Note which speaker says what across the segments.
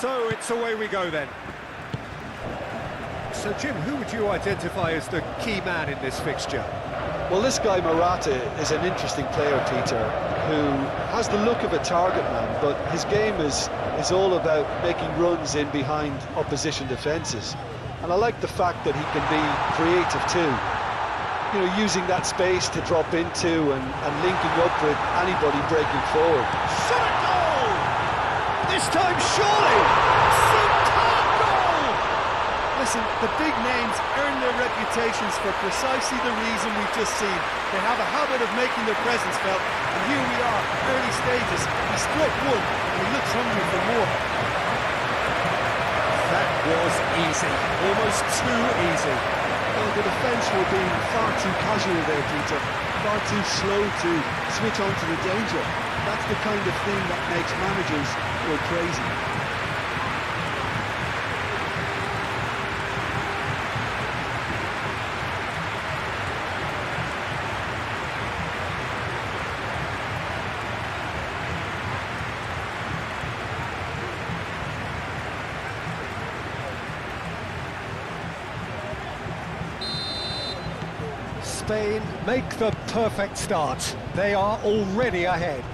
Speaker 1: So it's away we go then. So Jim, who would you identify as the key man in this fixture?
Speaker 2: Well, this guy Morata is an interesting player, Peter, who has the look of a target man, but his game is all about making runs in behind opposition defences. And I like the fact that he can be creative too. You know, using that space to drop into and linking up with anybody breaking forward.
Speaker 1: Shot a goal! This time surely! Superb goal!
Speaker 3: Listen, the big names earn their reputations for precisely the reason we've just seen. They have a habit of making their presence felt, and here we are, early stages. He struck one, and he looks hungry for more.
Speaker 1: That was easy, almost too easy.
Speaker 2: Well, the defence were being far too casual there, Peter. Far too slow to switch on to the danger. That's the kind of thing that makes managers go crazy.
Speaker 1: Spain make the perfect start. They are already ahead.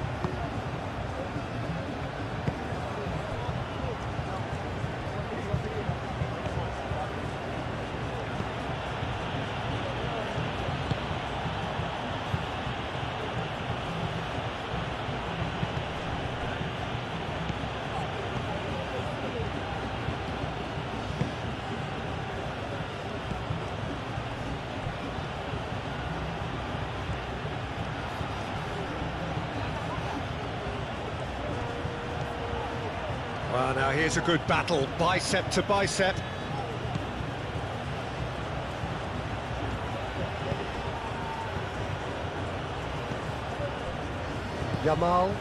Speaker 1: Well, now here's a good battle, bicep to bicep. Yamal.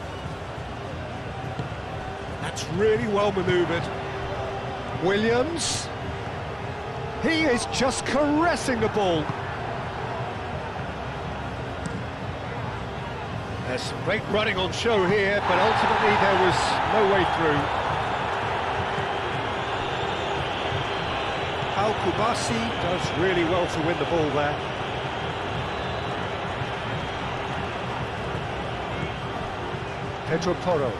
Speaker 1: That's really well manoeuvred. Williams. He is just caressing the ball. There's some great running on show here, but ultimately there was no way through. Kubasi does really well to win the ball there. Pedro Porro.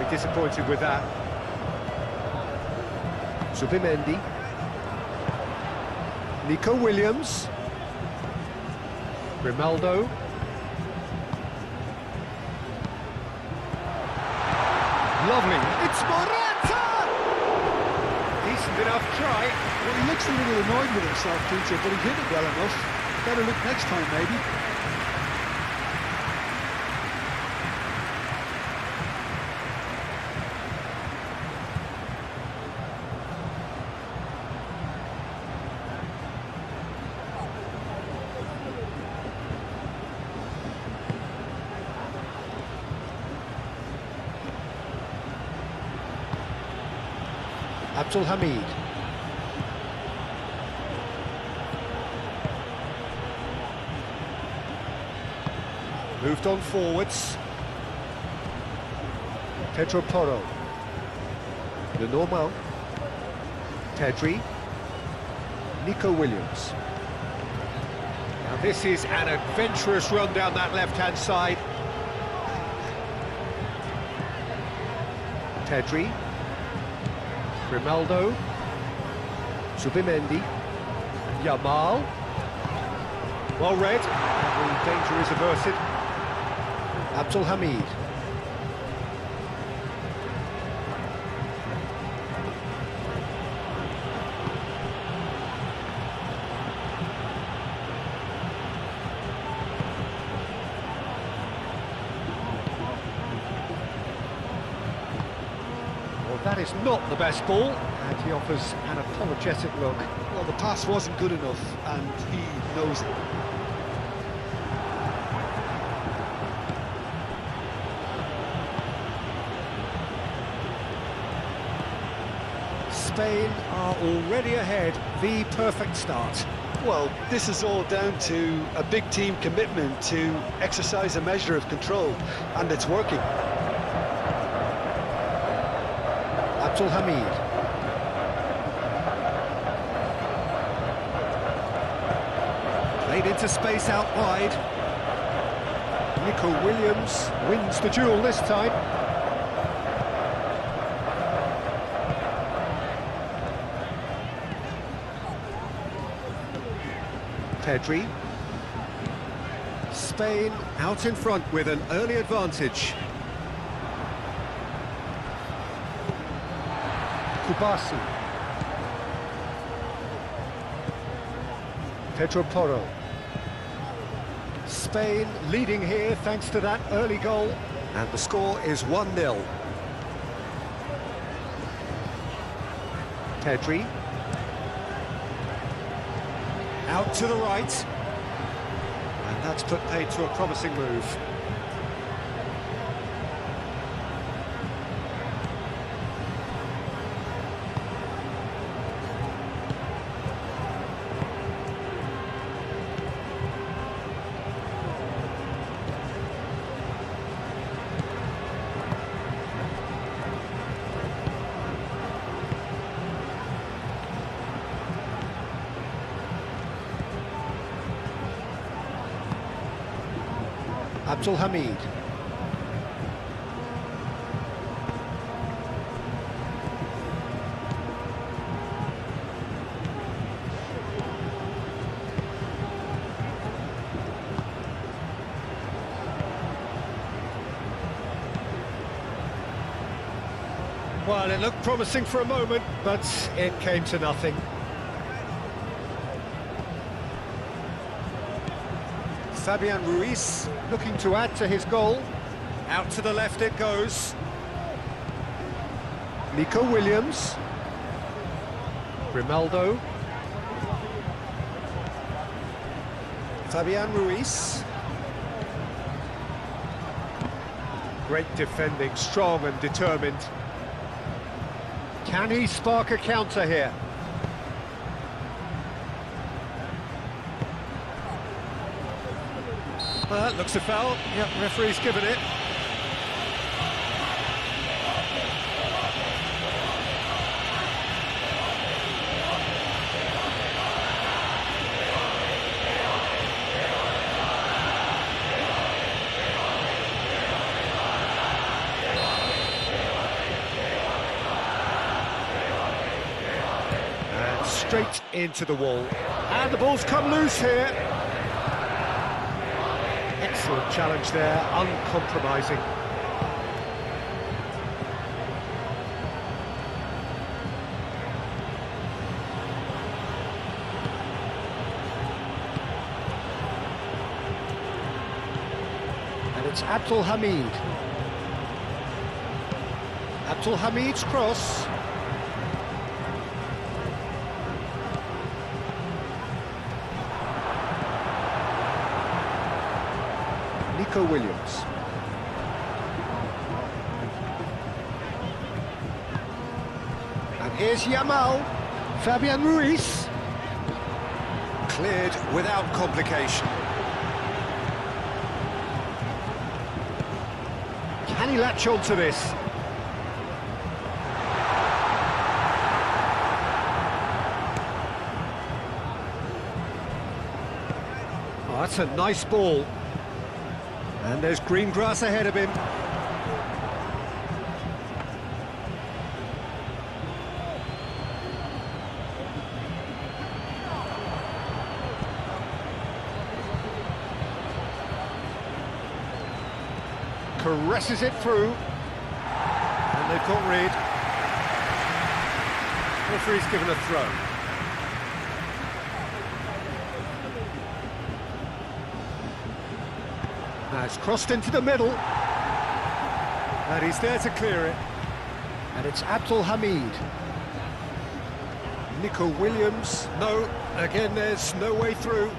Speaker 1: Disappointed with that. Zubimendi. Nico Williams. Grimaldo. Lovely. It's Morata! Decent enough try.
Speaker 2: Well, he looks a little annoyed with himself, Peter, but he hit it well enough. Better look next time, maybe.
Speaker 1: Abdul Hamid. Moved on forwards. Pedro Porro. Le Normal. Pedri. Nico Williams. Now this is an adventurous run down that left-hand side. Pedri. Grimaldo, Zubimendi, Yamal, well read, the danger is averted. Abdul Hamid. Well, that is not the best ball, and he offers an apologetic look.
Speaker 2: Well, the pass wasn't good enough, and he knows it.
Speaker 1: Spain are already ahead, the perfect start.
Speaker 2: Well, this is all down to a big team commitment to exercise a measure of control, and it's working.
Speaker 1: Abdul Hamid. Played into space out wide. Nico Williams wins the duel this time. Pedri. Spain out in front with an early advantage. Kubasi. Pedro Porro. Spain leading here thanks to that early goal. And the score is 1-0. Pedri. Out to the right. And that's put paid to a promising move. Abdul Hamid. Well, it looked promising for a moment, but it came to nothing. Fabian Ruiz looking to add to his goal. Out to the left it goes. Nico Williams. Grimaldo. Fabian Ruiz. Great defending, strong and determined. Can he spark a counter here? Looks a foul. Yep, referee's given it. And straight into the wall. And the ball's come loose here. Excellent challenge there, uncompromising. And it's Abdul Hamid. Abdul Hamid's cross. Nico Williams. And here's Yamal. Fabian Ruiz. Cleared without complication. Can he latch on to this? Oh, that's a nice ball. And there's green grass ahead of him. Caresses it through. And they've got rid. Referee's given a throw. Now it's crossed into the middle. And he's there to clear it. And it's Abdul Hamid. Nico Williams. No, again there's no way through.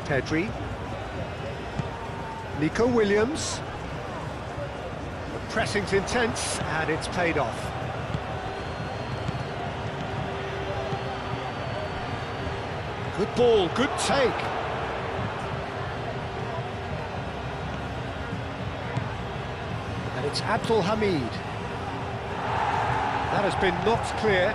Speaker 1: Pedri. Nico Williams. The pressing's intense and it's paid off. Good ball, good take. And it's Abdul Hamid. That has been knocked clear.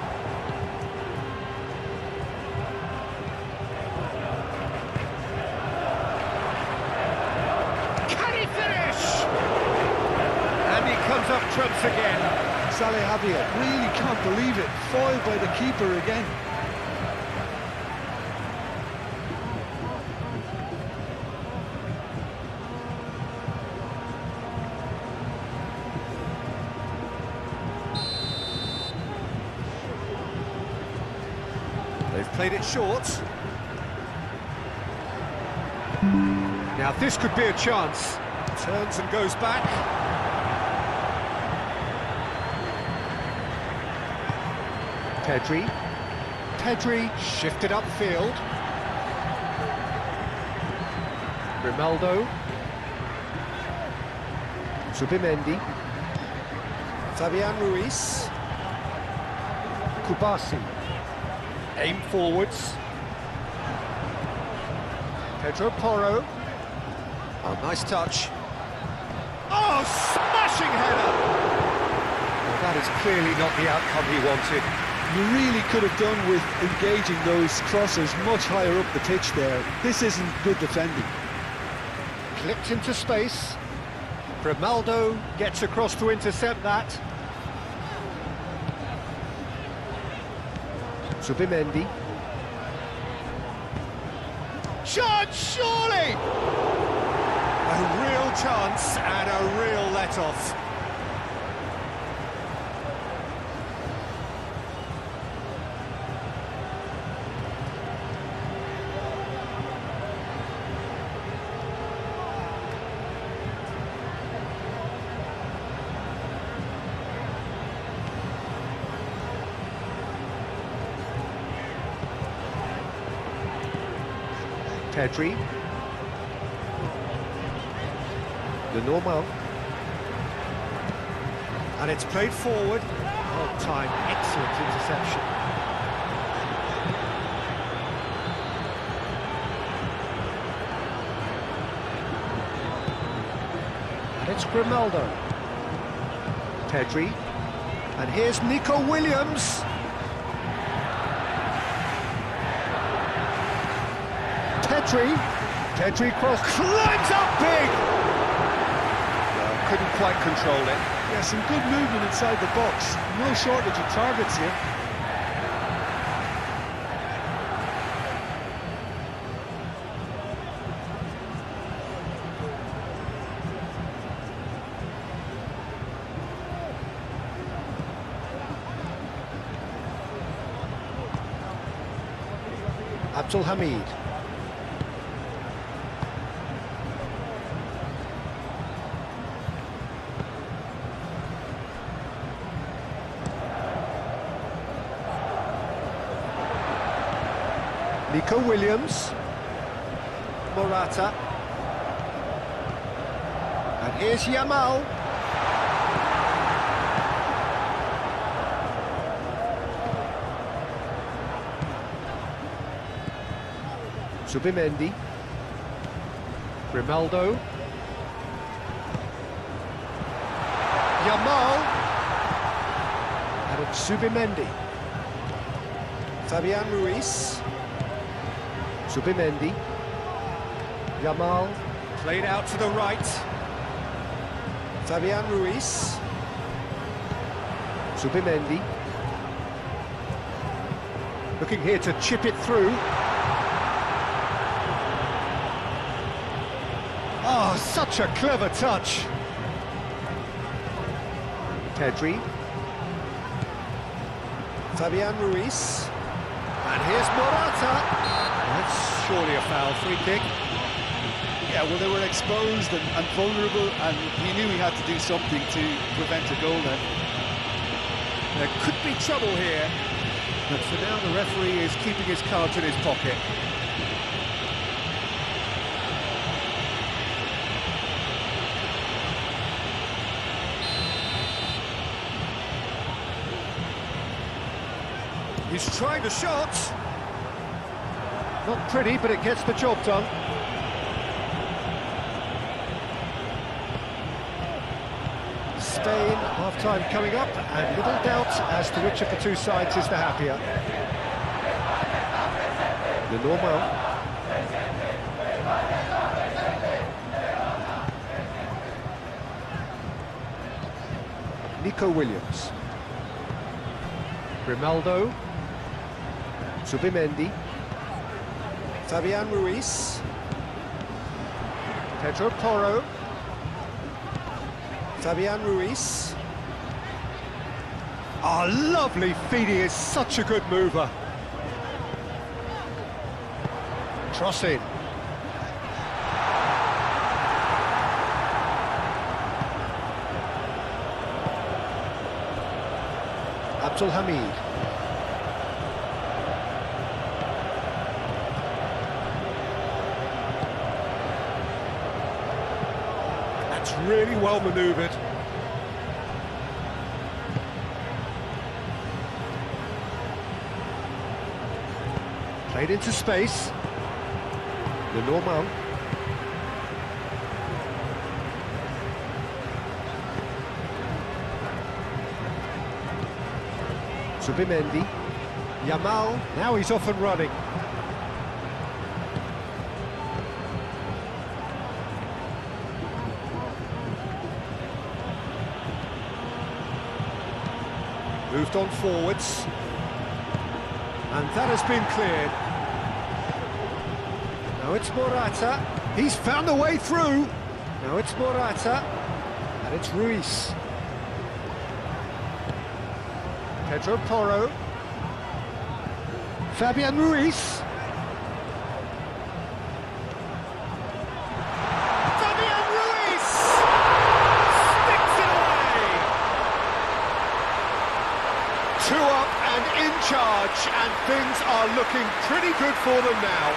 Speaker 1: Can he finish? And he comes up trumps again.
Speaker 2: Saleh really can't believe it. Foiled by the keeper again.
Speaker 1: They've played it short. Now this could be a chance. Turns and goes back. Pedri shifted upfield. Grimaldo. Zubimendi. Fabian Ruiz. Kubasi. Aim forwards. Pedro Porro. Oh, nice touch. Oh, smashing header! Well, that is clearly not the outcome he wanted.
Speaker 2: You really could have done with engaging those crossers much higher up the pitch there. This isn't good defending.
Speaker 1: Clipped into space. Grimaldo gets across to intercept that. Zubimendi. Shot, surely! A real chance and a real let-off. Pedri. The normal. And it's played forward. On time, excellent interception. And it's Grimaldo. Pedri. And here's Nico Williams. Pedri cross, climbs up big! Well, couldn't quite control it.
Speaker 2: Yeah, some good movement inside the box. No shortage of targets here.
Speaker 1: Abdul Hamid. Nico Williams. Morata. And here's Yamal. Zubimendi. Grimaldo. Yamal. And it's Zubimendi. Fabian Ruiz. Zubimendi. Yamal. Played out to the right. Fabian Ruiz. Zubimendi. Looking here to chip it through. Oh, such a clever touch. Pedri. Fabian Ruiz. And here's Morata. That's surely a foul, free kick.
Speaker 2: Yeah, well, they were exposed and vulnerable, and he knew he had to do something to prevent a goal then.
Speaker 1: There could be trouble here, but for now the referee is keeping his cards in his pocket. He's trying the shot. Not pretty, but it gets the job done. Spain, half-time coming up, and little doubt as to which of the two sides is the happier. The normal. Nico Williams. Grimaldo. Zubimendi. Fabian Ruiz. Pedro Porro. Fabian Ruiz. Oh, lovely feed, he is such a good mover. Cross in. Abdul Hamid. That's really well manoeuvred. Played into space. The normal. Zubimendi. Yamal. Now he's off and running. Moved on forwards. And that has been cleared. Now it's Morata. He's found a way through. Now it's Morata. And it's Ruiz. Pedro Porro. Fabian Ruiz. Fabian Ruiz! Sticks it away! 2 up and in charge, and things are looking pretty good for them now.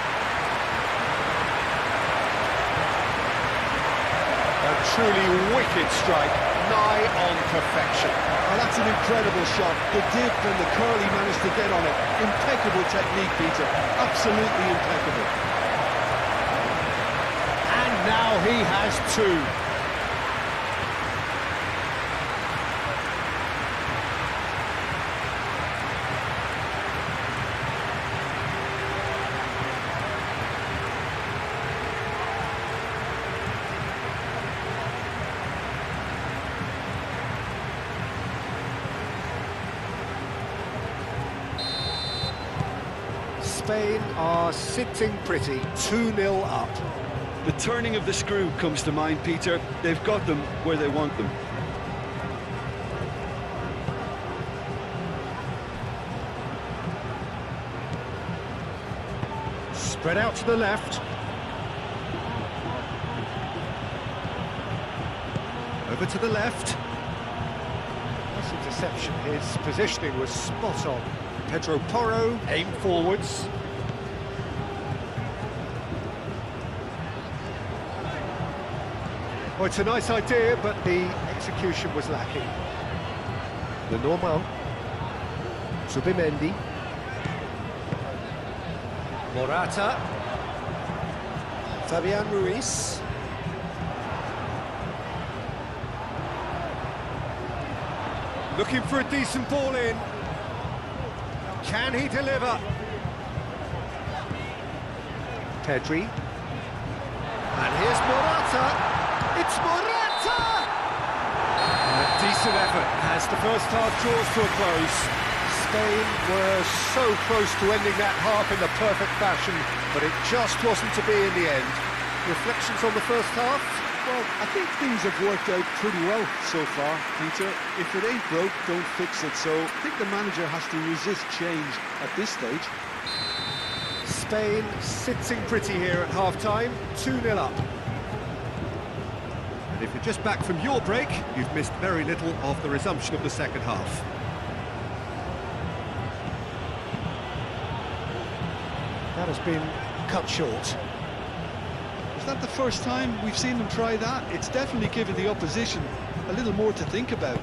Speaker 1: A truly wicked strike, nigh on perfection.
Speaker 2: Oh, that's an incredible shot. The dip and the curl he managed to get on it. Impeccable technique, Peter. Absolutely impeccable.
Speaker 1: And now he has 2. Spain are sitting pretty, 2-0 up.
Speaker 2: The turning of the screw comes to mind, Peter. They've got them where they want them.
Speaker 1: Spread out to the left. Over to the left. Nice interception. His positioning was spot on. Pedro Porro, aim forwards. Well, it's a nice idea, but the execution was lacking. The normal. Zubimendi. Morata. Fabian Ruiz. Looking for a decent ball in. Can he deliver? Pedri. And here's Morata. It's Morata! A decent effort as the first half draws to a close. Spain were so close to ending that half in the perfect fashion, but it just wasn't to be in the end. Reflections on the first half?
Speaker 2: Well, I think things have worked out pretty well so far, Peter. If it ain't broke, don't fix it. So I think the manager has to resist change at this stage.
Speaker 1: Spain sitting pretty here at half-time, 2-0 up. And if you're just back from your break, you've missed very little of the resumption of the second half. that has been cut short.
Speaker 2: Is that the first time we've seen them try that? It's definitely given the opposition a little more to think about.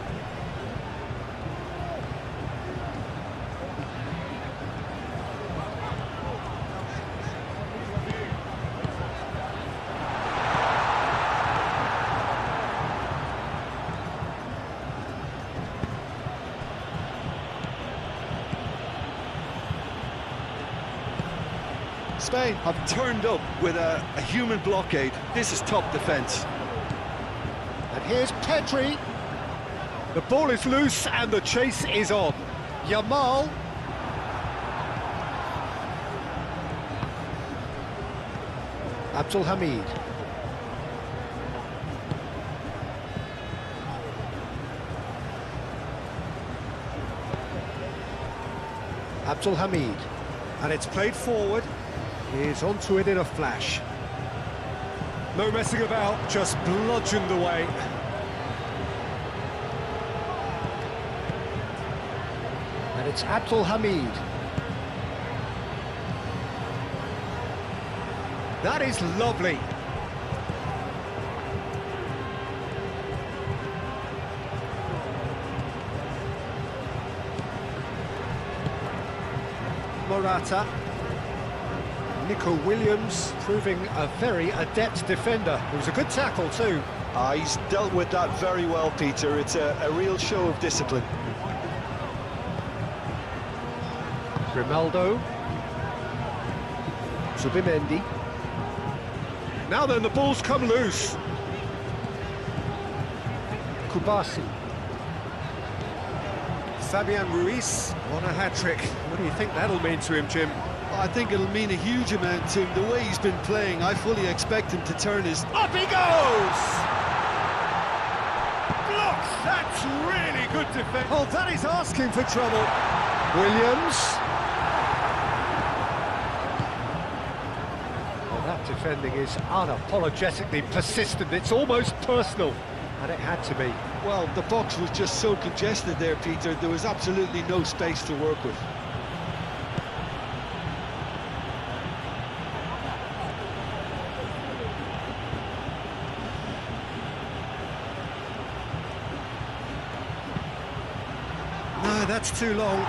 Speaker 2: Spain have turned up with a human blockade. This is top defence.
Speaker 1: And here's Pedri. The ball is loose and the chase is on. Yamal. Abdul Hamid. Abdul Hamid. And it's played forward. He's onto it in a flash. No messing about, just bludgeoned away. And it's Abdul Hamid. That is lovely. Morata. Nico Williams proving a very adept defender. It was a good tackle too.
Speaker 2: He's dealt with that very well, Peter. It's a real show of discipline.
Speaker 1: Grimaldo. Zubimendi. Now then, the ball's come loose. Kubasi. Fabian Ruiz on a hat-trick. What do you think that'll mean to him, Jim?
Speaker 2: I think it'll mean a huge amount to him. The way he's been playing, I fully expect him to turn his...
Speaker 1: Up he goes! Blocks! That's really good defense. Oh, that is asking for trouble. Williams. Well, that defending is unapologetically persistent. It's almost personal. And it had to be.
Speaker 2: Well, the box was just so congested there, Peter. There was absolutely no space to work with.
Speaker 1: No, that's too long.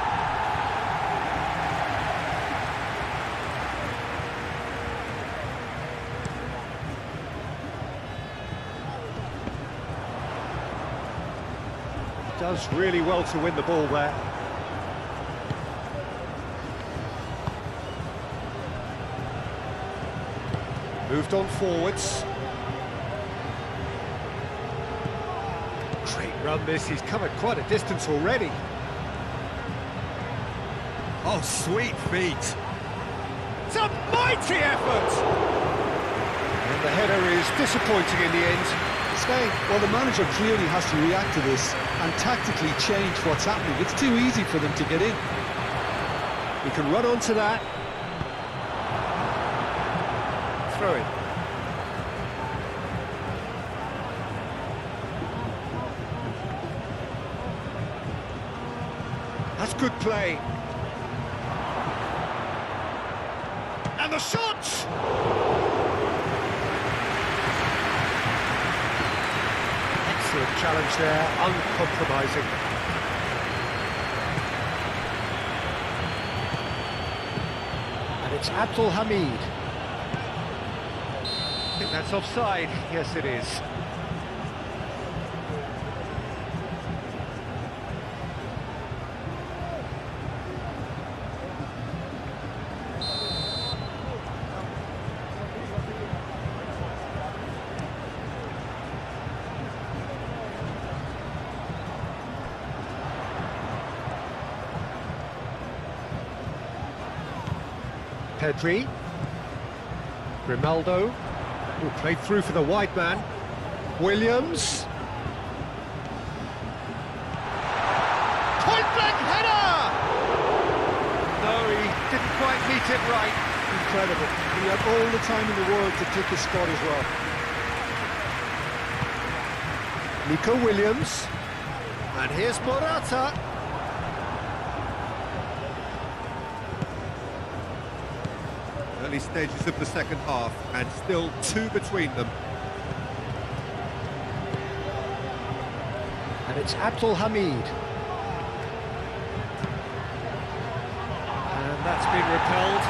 Speaker 1: Does really well to win the ball there. Moved on forwards. Great run this, he's covered quite a distance already. Oh, sweet feet. It's a mighty effort! And the header is disappointing in the end.
Speaker 2: Spain, well, the manager clearly has to react to this and tactically change what's happening. It's too easy for them to get in.
Speaker 1: He can run onto that. Throw it. That's good play. And the shot! Excellent challenge there, uncompromising. And it's Abdul Hamid. I think that's offside. Yes, it is. Pedri. Grimaldo, who played through for the wide man. Williams. Point-blank header! No, he didn't quite meet it right.
Speaker 2: Incredible. He had all the time in the world to pick his spot as well.
Speaker 1: Nico Williams. And here's Morata. early stages of the second half, and still 2 between them.
Speaker 4: And it's Abdul Hamid.
Speaker 1: And that's been repelled.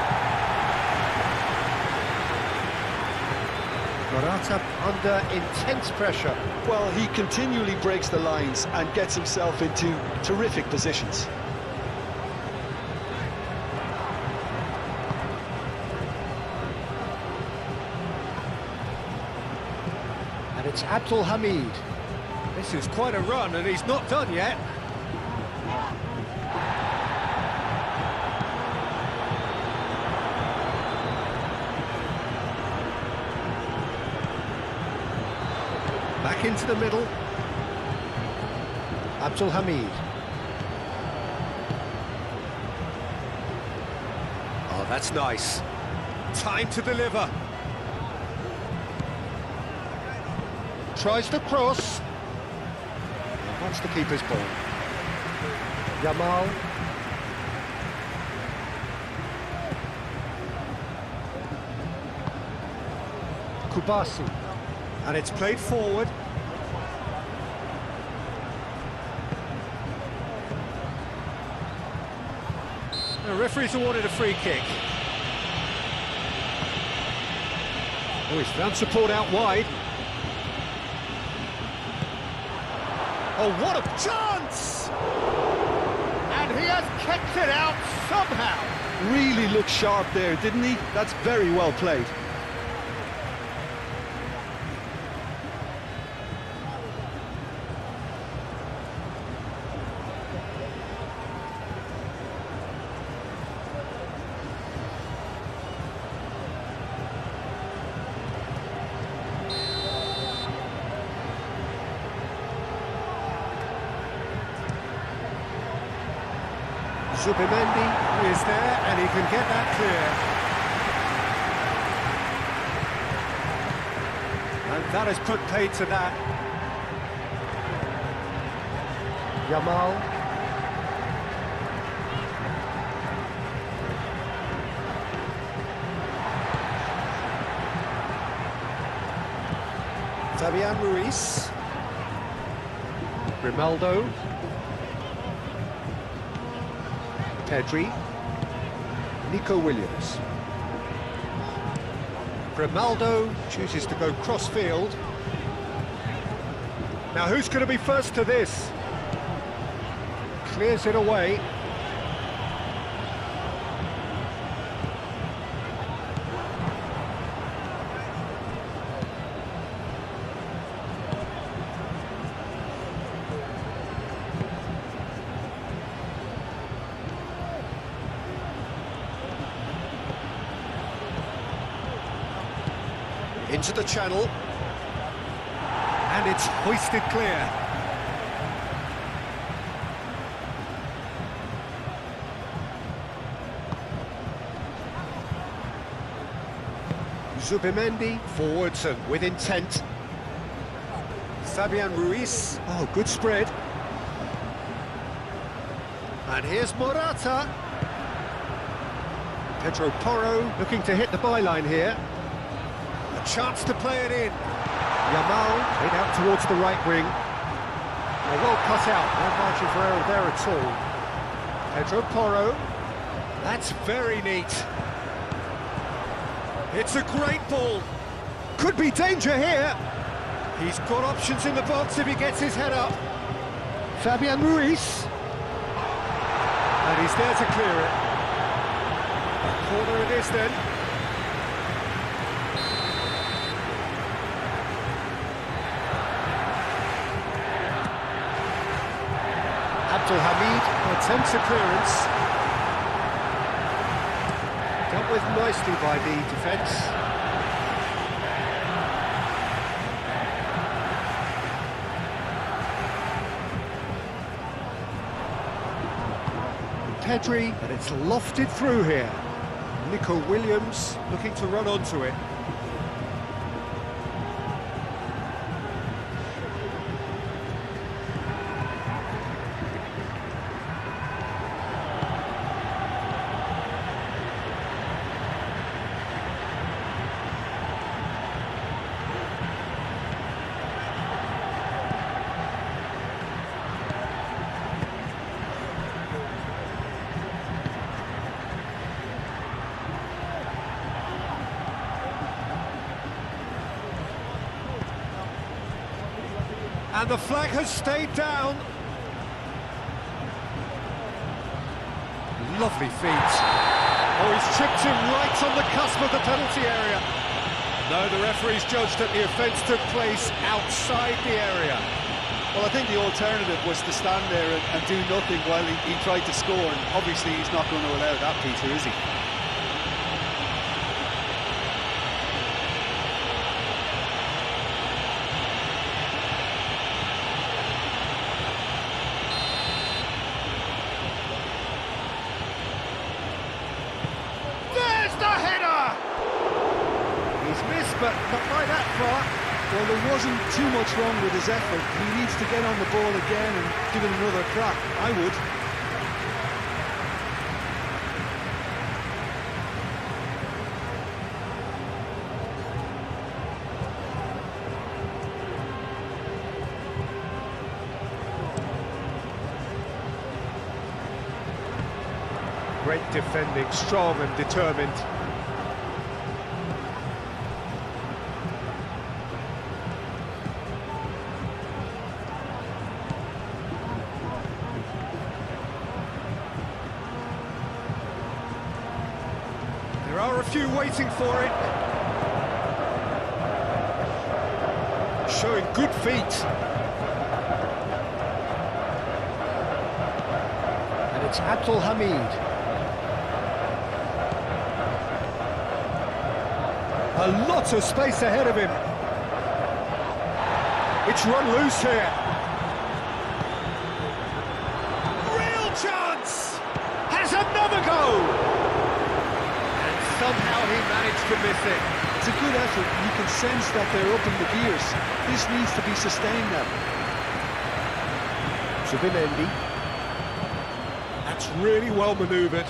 Speaker 4: Morata under intense pressure.
Speaker 2: Well, he continually breaks the lines and gets himself into terrific positions.
Speaker 4: And it's Abdul Hamid.
Speaker 1: This is quite a run, and he's not done yet.
Speaker 4: Back into the middle. Abdul Hamid.
Speaker 1: Oh, that's nice. Time to deliver.
Speaker 4: Tries the cross. Wants the keeper's ball. Yamal. Kubasi.
Speaker 1: And it's played forward. The referee's awarded a free kick. Oh, he's found support out wide. Oh, what a chance! And he has kept it out somehow.
Speaker 2: Really looked sharp there, didn't he? That's very well played.
Speaker 1: Zubimendi is there, and he can get that clear. And that has put paid to that.
Speaker 4: Yamal.
Speaker 1: Fabian Ruiz.
Speaker 4: Grimaldo. Pedri. Nico Williams.
Speaker 1: Grimaldo chooses to go cross-field. Now who's going to be first to this? Clears it away. Into the channel, and it's hoisted clear. Zubimendi forwards and with intent. Fabian Ruiz, oh, good spread. And here's Morata. Pedro Porro looking to hit the byline here. Chance to play it in. Yamal played out towards the right wing. Well cut out, no margin for error there at all. Pedro Porro. That's very neat. It's a great ball. Could be danger here. He's got options in the box if he gets his head up. Fabian Ruiz. And he's there to clear it. A corner it is then.
Speaker 4: Abdul Hamid attempts a clearance. Dealt with nicely by the defence. Pedri, and it's lofted through here.
Speaker 1: Nico Williams looking to run onto it. And the flag has stayed down. Lovely feet. Oh, he's chipped him right on the cusp of the penalty area. No, the referee's judged that the offence took place outside the area.
Speaker 2: Well, I think the alternative was to stand there and do nothing while he tried to score, and obviously he's not going to allow that, Peter, is he?
Speaker 1: There's the header! He's missed, but not by that far.
Speaker 2: Well, there wasn't too much wrong with his effort. He needs to get on the ball again and give it another crack. I would.
Speaker 1: Great defending, strong and determined. There are a few waiting for it. Showing good feet.
Speaker 4: And it's Abdul Hamid.
Speaker 1: A lot of space ahead of him. It's run loose here. Real chance! Has another go! And somehow he managed to miss it.
Speaker 2: It's a good effort. You can sense that they're up in the gears. This needs to be sustained now.
Speaker 4: Bienvenidos.
Speaker 1: That's really well manoeuvred.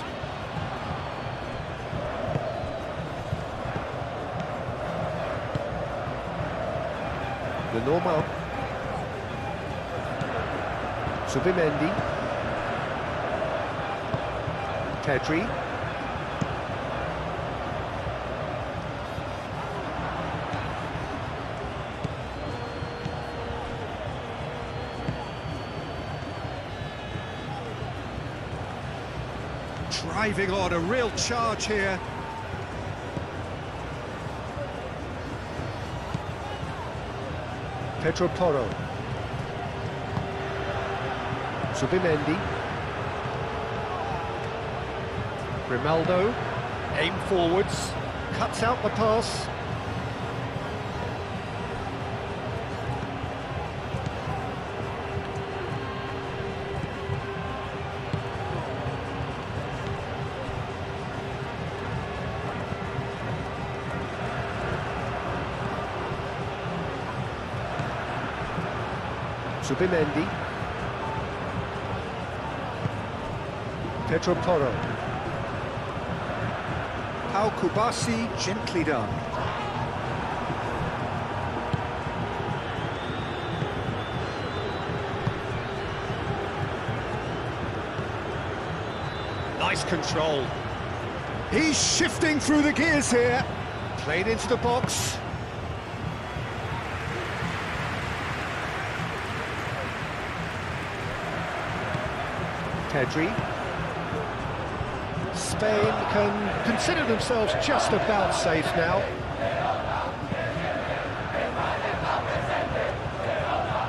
Speaker 4: The normal. Bienvenidos. Pedri.
Speaker 1: Driving on, a real charge here.
Speaker 4: Pedro Porro. Bienvenidos. Ronaldo.
Speaker 1: Aim forwards, cuts out the pass.
Speaker 4: Bienvenidos. Pedro Porro.
Speaker 1: Pau Kubasi, gently done. Nice control. He's shifting through the gears here. Played into the box.
Speaker 4: Pedri.
Speaker 1: Spain can consider themselves just about safe now.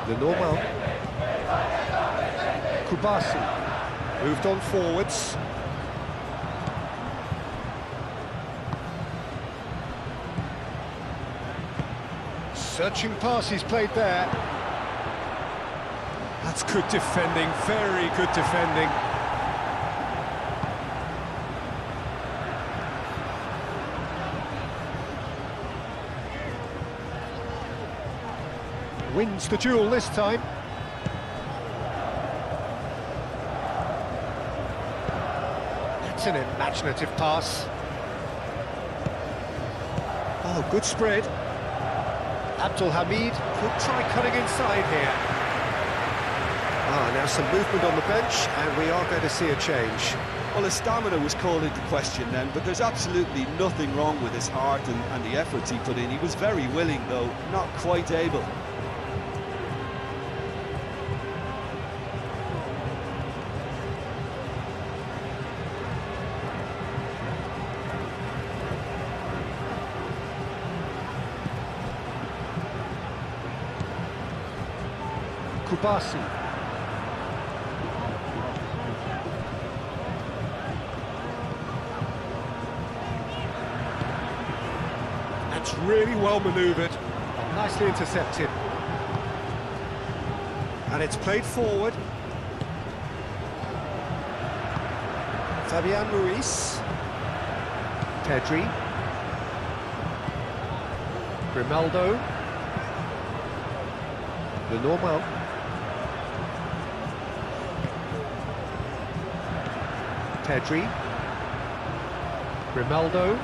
Speaker 4: The normal.
Speaker 1: Kubasi moved on forwards. Searching pass he's played there. That's good defending, very good defending. Wins the duel this time. That's an imaginative pass. Oh, good spread. Abdul Hamid could try cutting inside here.
Speaker 4: Now some movement on the bench, and we are going to see a change.
Speaker 2: Well, his stamina was called into question then, but there's absolutely nothing wrong with his heart and the efforts he put in. He was very willing, though not quite able.
Speaker 1: Kubasi. That's really well manoeuvred. Nicely intercepted. And it's played forward. Fabian Ruiz. Pedri. Grimaldo. Lenormand. Pedri. Grimaldo.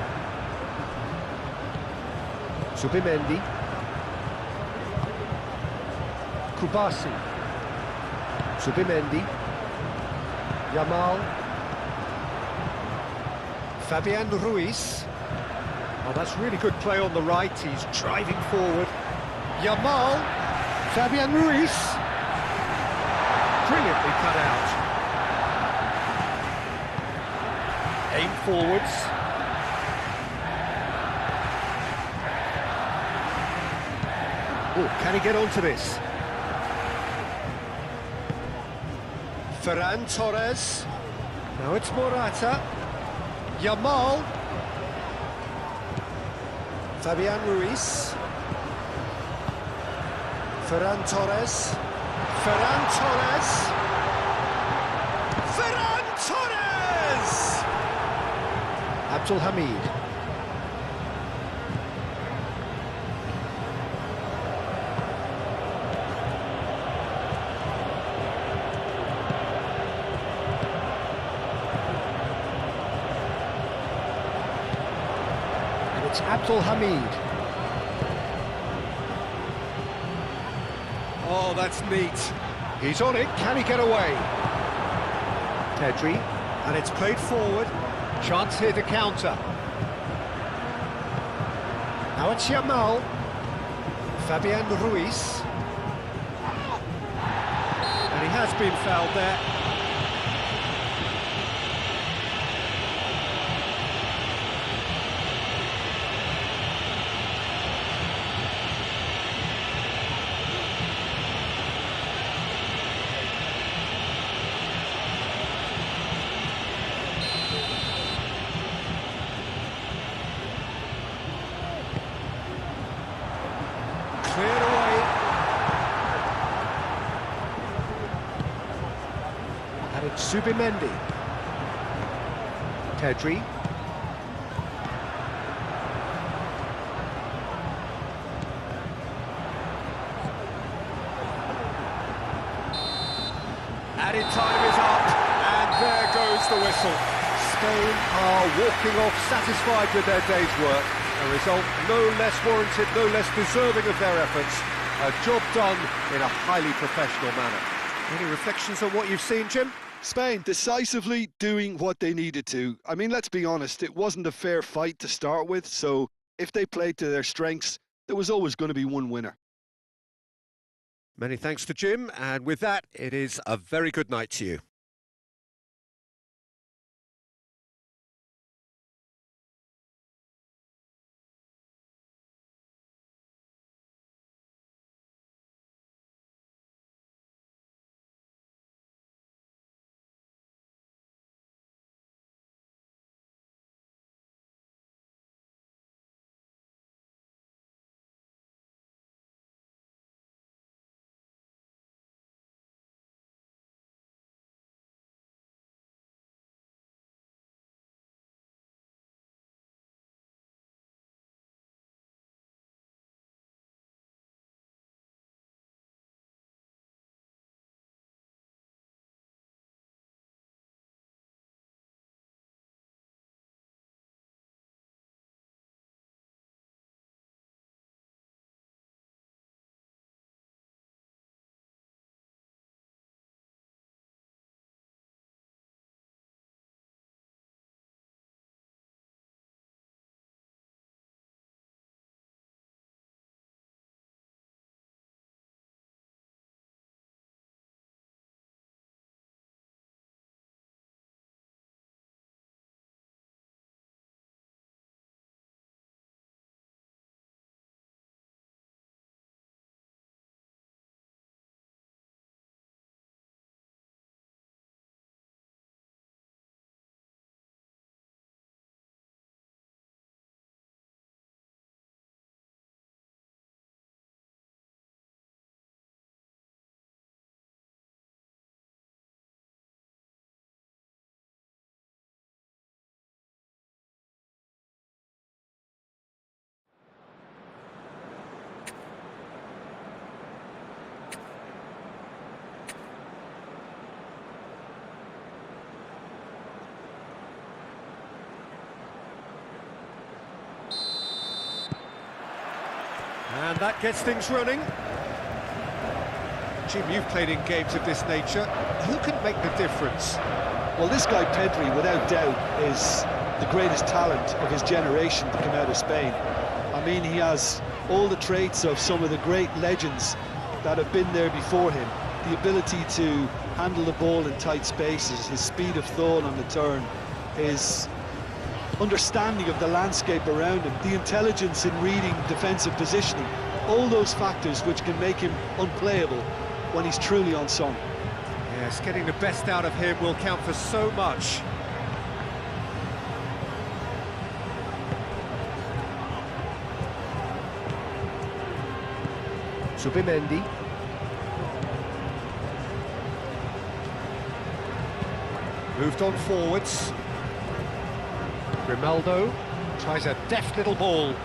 Speaker 1: Zubimendi. Kubasi. Zubimendi. Yamal. Fabian Ruiz. Oh, that's really good play on the right. He's driving forward. Yamal. Fabian Ruiz. Brilliantly cut out. Aim forwards. Oh, can he get onto this? Ferran Torres. Now it's Morata. Yamal. Fabian Ruiz. Ferran Torres. Ferran Torres. Ferran Torres! Abdul Hamid. It's Abdul Hamid. Oh, that's neat. He's on it. Can he get away? Pedri. And it's played forward. Chance here to counter. Now it's Yamal. Fabian Ruiz. And he has been fouled there. Cleared away. And it's Zubimendi. Pedri. Added time is up, and there goes the whistle. Spain are walking off satisfied with their day's work. A result no less warranted, no less deserving of their efforts. A job done in a highly professional manner. Any reflections on what you've seen, Jim?
Speaker 2: Spain decisively doing what they needed to. I mean, let's be honest, it wasn't a fair fight to start with, so if they played to their strengths, there was always going to be one winner.
Speaker 1: Many thanks to Jim, and with that, it is a very good night to you. And that gets things running. Jim, you've played in games of this nature. Who can make the difference?
Speaker 2: Well, this guy Pedri, without doubt, is the greatest talent of his generation to come out of Spain. I mean, he has all the traits of some of the great legends that have been there before him. The ability to handle the ball in tight spaces, his speed of thought on the turn, his understanding of the landscape around him, the intelligence in reading defensive positioning, all those factors which can make him unplayable when he's truly on song.
Speaker 1: Yes, getting the best out of him will count for so much. Zubimendi. Moved on forwards. Grimaldo tries a deft little ball.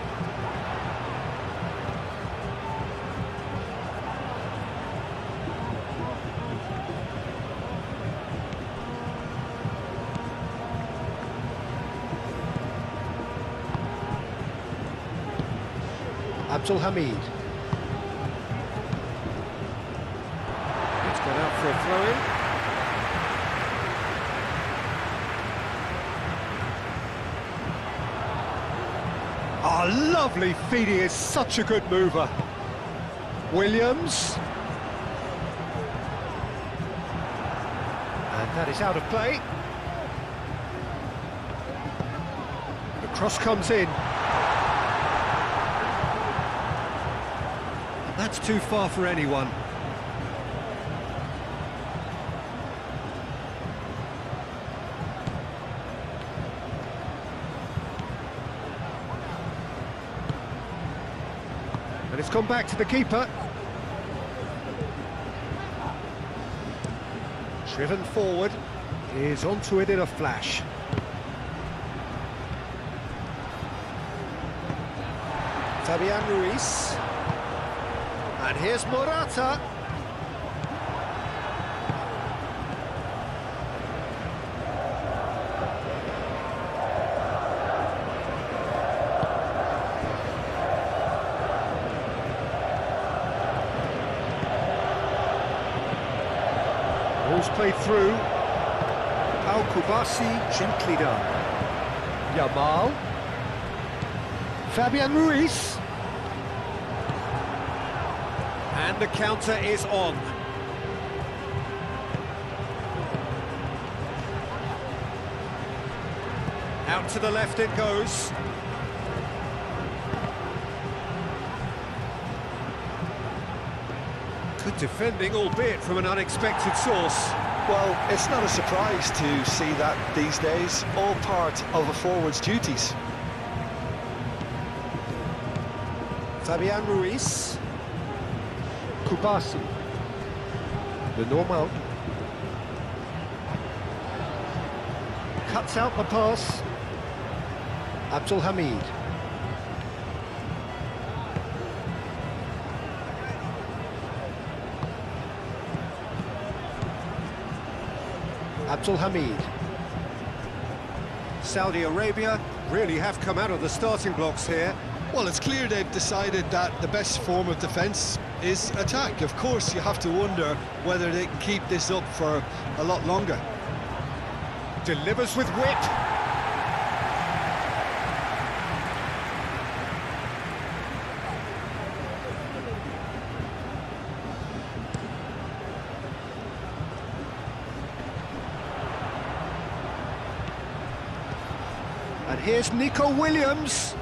Speaker 1: Abdul Hamid. It's gone out for a throw-in. Oh, lovely feed, he is such a good mover. Williams. And that is out of play. The cross comes in. And that's too far for anyone. And it's gone back to the keeper. Driven forward, is onto it in a flash. Fabian Ruiz. And here's Morata. Ball's played through. Al Kubasi, gently done. Yamal. Fabian Ruiz. And the counter is on. Out to the left it goes. Good defending, albeit from an unexpected source.
Speaker 2: Well, it's not a surprise to see that these days, all part of a forward's duties.
Speaker 1: Fabian Ruiz. Kubasi. The normal. Cuts out the pass. Abdul Hamid. Abdul Hamid. Saudi Arabia really have come out of the starting blocks here.
Speaker 3: Well, it's clear they've decided that the best form of defence is attack. Of course, you have to wonder whether they can keep this up for a lot longer.
Speaker 1: Delivers with wit. And here's Nico Williams.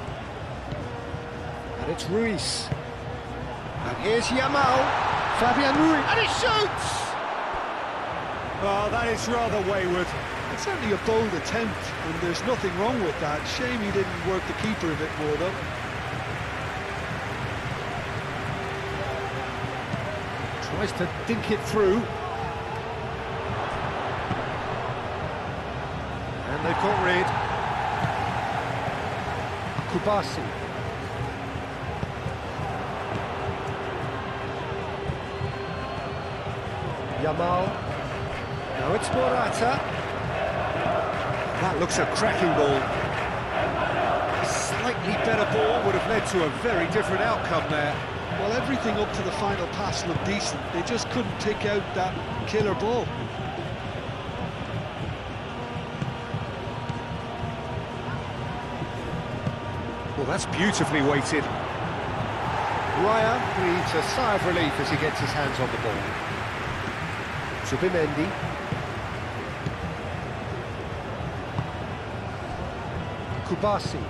Speaker 1: And it's Ruiz. And here's Yamal. Fabian Ruiz. And he shoots! Oh, that is rather wayward.
Speaker 2: It's certainly a bold attempt, and there's nothing wrong with that. Shame he didn't work the keeper a bit more, though.
Speaker 1: Tries to dink it through. And they've got rid. Kubasi. Yamal. Now it's Morata. That looks a cracking ball. slightly better ball would have led to a very different outcome there.
Speaker 2: Well, everything up to the final pass looked decent. They just couldn't pick out that killer ball.
Speaker 1: Well, that's beautifully weighted.
Speaker 4: Roja breathes a sigh of relief as he gets his hands on the ball. Bienvenidos. Kubasi.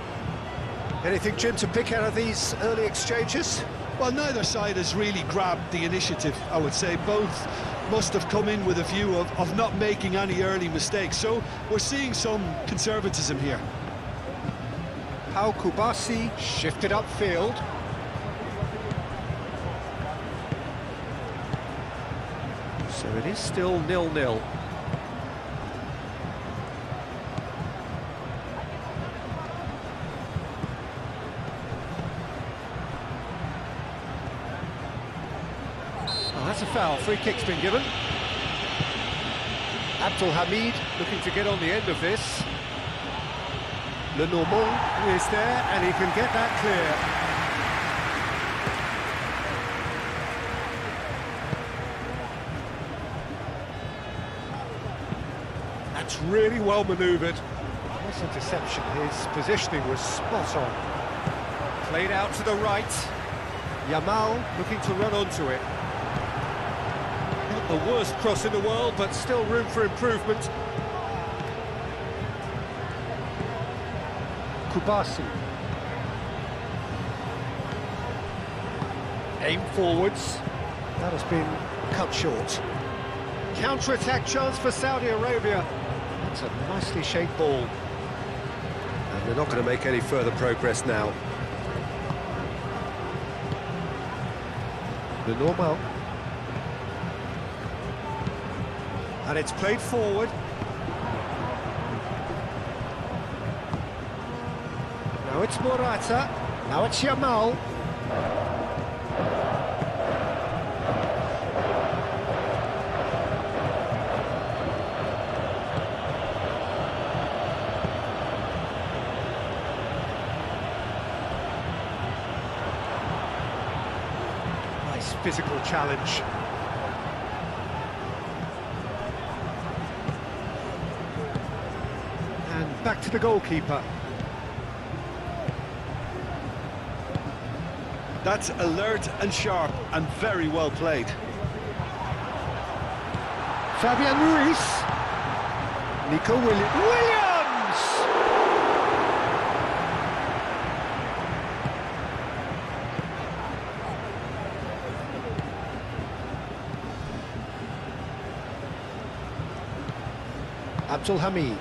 Speaker 4: Anything, Jim, to pick out of these early exchanges?
Speaker 2: Well, neither side has really grabbed the initiative, I would say. Both must have come in with a view of not making any early mistakes. So we're seeing some conservatism here.
Speaker 4: How Kubasi shifted upfield. So it is still 0-0.
Speaker 1: That's a foul. Free kick's been given.
Speaker 4: Abdelhamid
Speaker 1: Looking to get on the end of this.
Speaker 4: Lenormand
Speaker 1: Is there, and he can get that clear. That's really well manoeuvred.
Speaker 4: Nice interception. His positioning was spot on.
Speaker 1: Played out to the right.
Speaker 4: Yamal
Speaker 1: Looking to run onto it. Not the worst cross in the world, but still room for improvement.
Speaker 4: Kubasi.
Speaker 1: Aim forwards.
Speaker 4: That has been cut short.
Speaker 1: Counter-attack chance for Saudi Arabia.
Speaker 4: That's a nicely shaped ball. And they're not going to make any further progress now. Lenormand.
Speaker 1: And it's played forward.
Speaker 4: Now it's Morata. Now it's Yamal.
Speaker 1: Nice physical challenge. And back to the goalkeeper.
Speaker 2: That's alert and sharp and very well played.
Speaker 4: Fabian Ruiz. Nico Williams! Abdelhamid.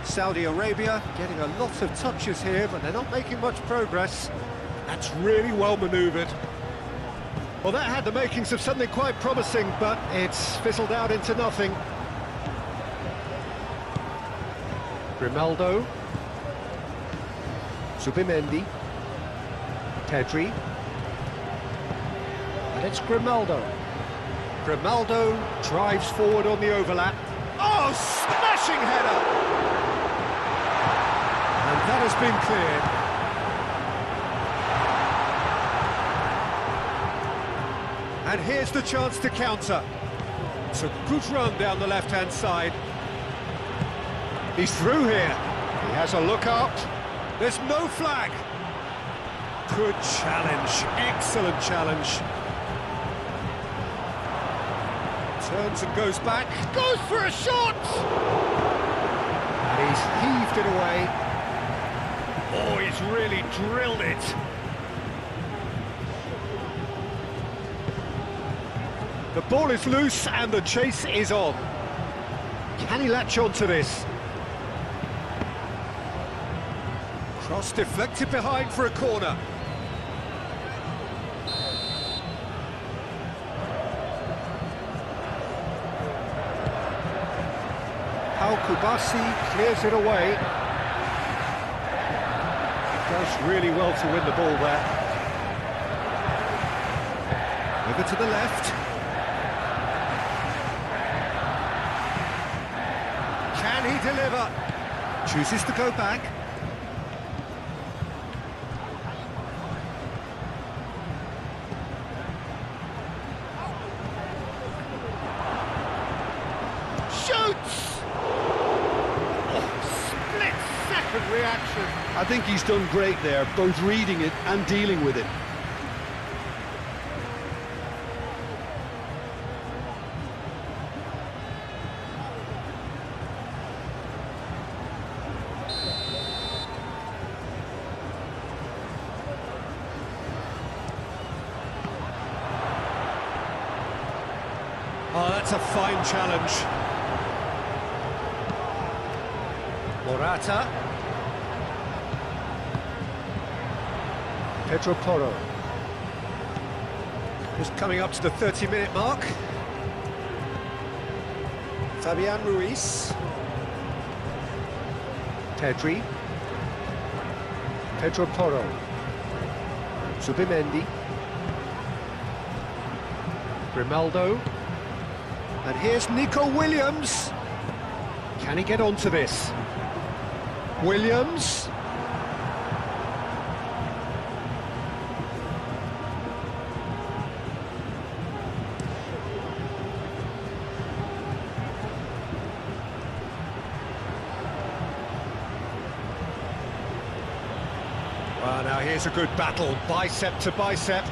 Speaker 1: Saudi Arabia getting a lot of touches here, but they're not making much progress. That's really well manoeuvred. Well, that had the makings of something quite promising, but it's fizzled out into nothing.
Speaker 4: Grimaldo. Zubimendi. Pedri. And it's Grimaldo.
Speaker 1: Grimaldo drives forward on the overlap. Oh, smashing header! And that has been cleared. And here's the chance to counter. It's a good run down the left-hand side. He's through here. He has a look up. There's no flag. Good challenge. Excellent challenge. Turns and goes back. Goes for a shot! And he's heaved it away. Oh, he's really drilled it. The ball is loose and the chase is on. Can he latch on to this? Cross deflected behind for a corner.
Speaker 4: How Kubasi clears it away.
Speaker 1: Does really well to win the ball there. Over to the left. Can he deliver? Chooses to go back.
Speaker 3: excellent reaction.
Speaker 2: I think he's done great there, both reading it and dealing with it.
Speaker 1: Oh, that's a fine challenge. Morata.
Speaker 4: Pedro Porro.
Speaker 1: Just coming up to the 30-minute mark.
Speaker 4: Fabian Ruiz. Pedri. Pedro Porro. Zubimendi. Grimaldo.
Speaker 1: And here's Nico Williams. Can he get onto this? Williams. Well, now here's a good battle, bicep to bicep.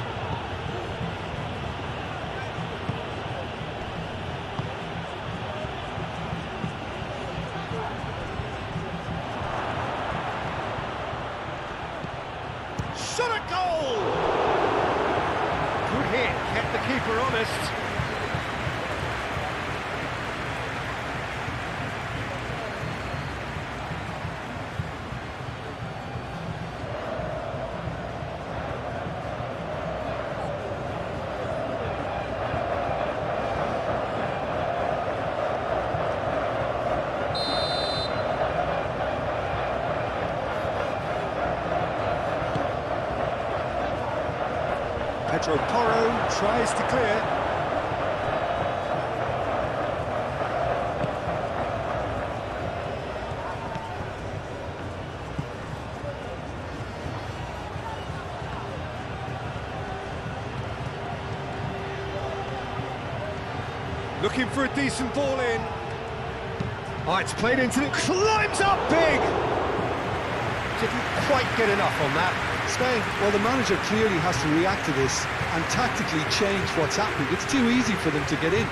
Speaker 1: Shot a goal! Good hit, kept the keeper honest. Pedro Porro tries to clear. Looking for a decent ball in. Oh, it's played into it, climbs up big! Didn't quite get enough on that.
Speaker 2: Spain, well, the manager clearly has to react to this and tactically change what's happening. It's too easy for them to get in.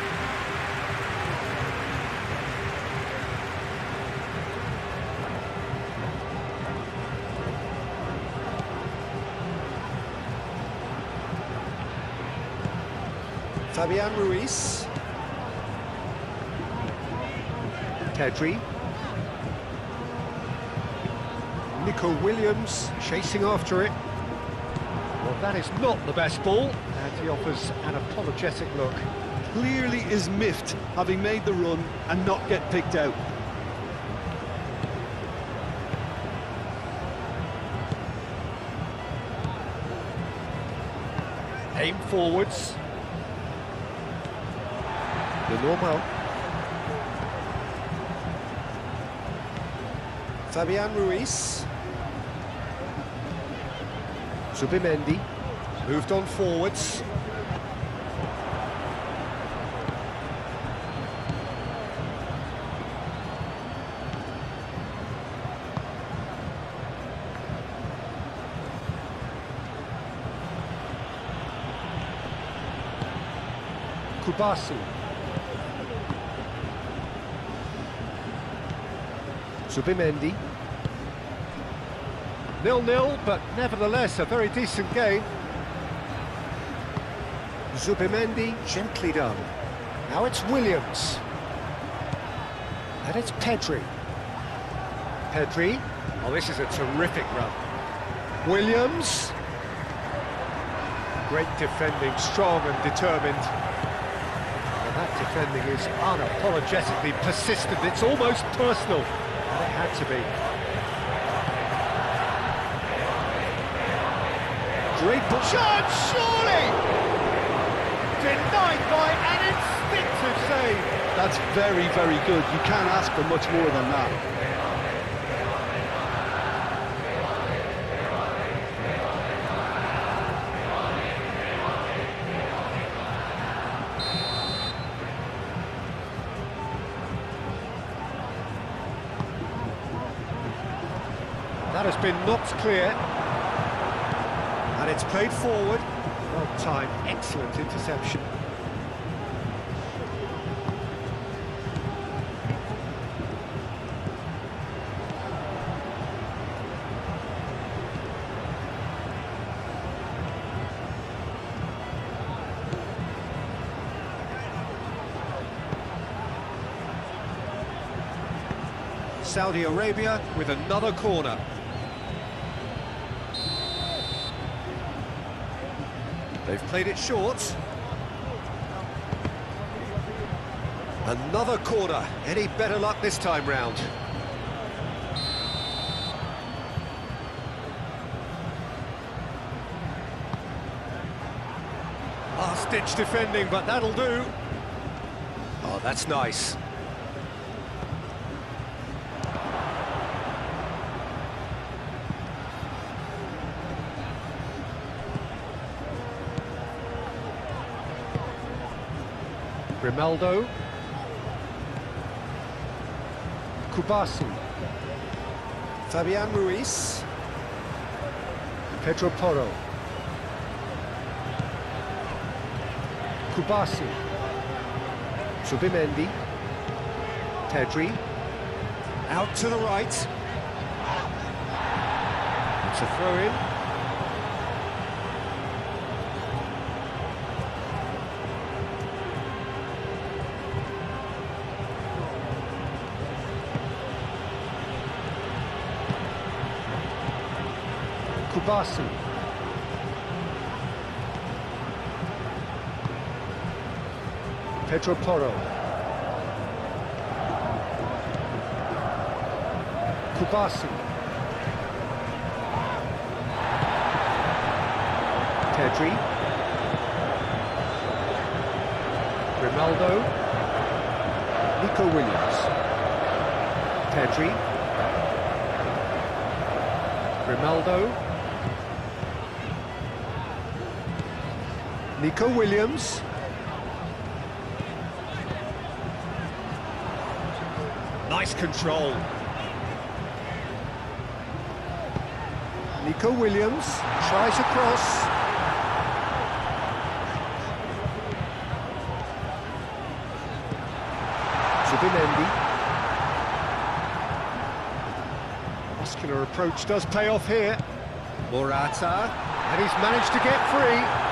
Speaker 4: Fabian Ruiz. Pedri.
Speaker 1: Nico Williams chasing after it. Well, that is not the best ball, and he offers an apologetic look.
Speaker 2: Clearly is miffed, having made the run and not get picked out.
Speaker 1: Aim forwards.
Speaker 4: The normal. Fabian Ruiz. Zubimendi.
Speaker 1: Moved on forwards. Kubasi.
Speaker 4: Zubimendi.
Speaker 1: 0-0, but nevertheless a very decent game.
Speaker 4: Zubimendi, gently done.
Speaker 1: Now it's Williams.
Speaker 4: And it's Pedri.
Speaker 1: Pedri. Oh, this is a terrific run. Williams. Great defending, strong and determined. And that defending is unapologetically persistent. It's almost personal. And it had to be. Great shot, surely! Denied by an instinctive save.
Speaker 2: That's very, very good. You can't ask for much more than that.
Speaker 1: that has been knocked clear. And it's played forward. Well timed, excellent interception. Saudi Arabia with another corner. They've played it short. Another corner. Any better luck this time round? Last-ditch defending, but that'll do. Oh, that's nice. Grimaldo, Kubasi, Fabian Ruiz, Pedro Porro, Kubasi, Subimendi, Pedri, out to the right. It's a throw-in. Kubasi. Pedro Porro. Kubasi. Pedri. Grimaldo. Nico Williams. Pedri. Grimaldo. Nico Williams. Nice control. Nico Williams tries across. Zubimendi. Muscular approach does pay off here. Morata, and he's managed to get free.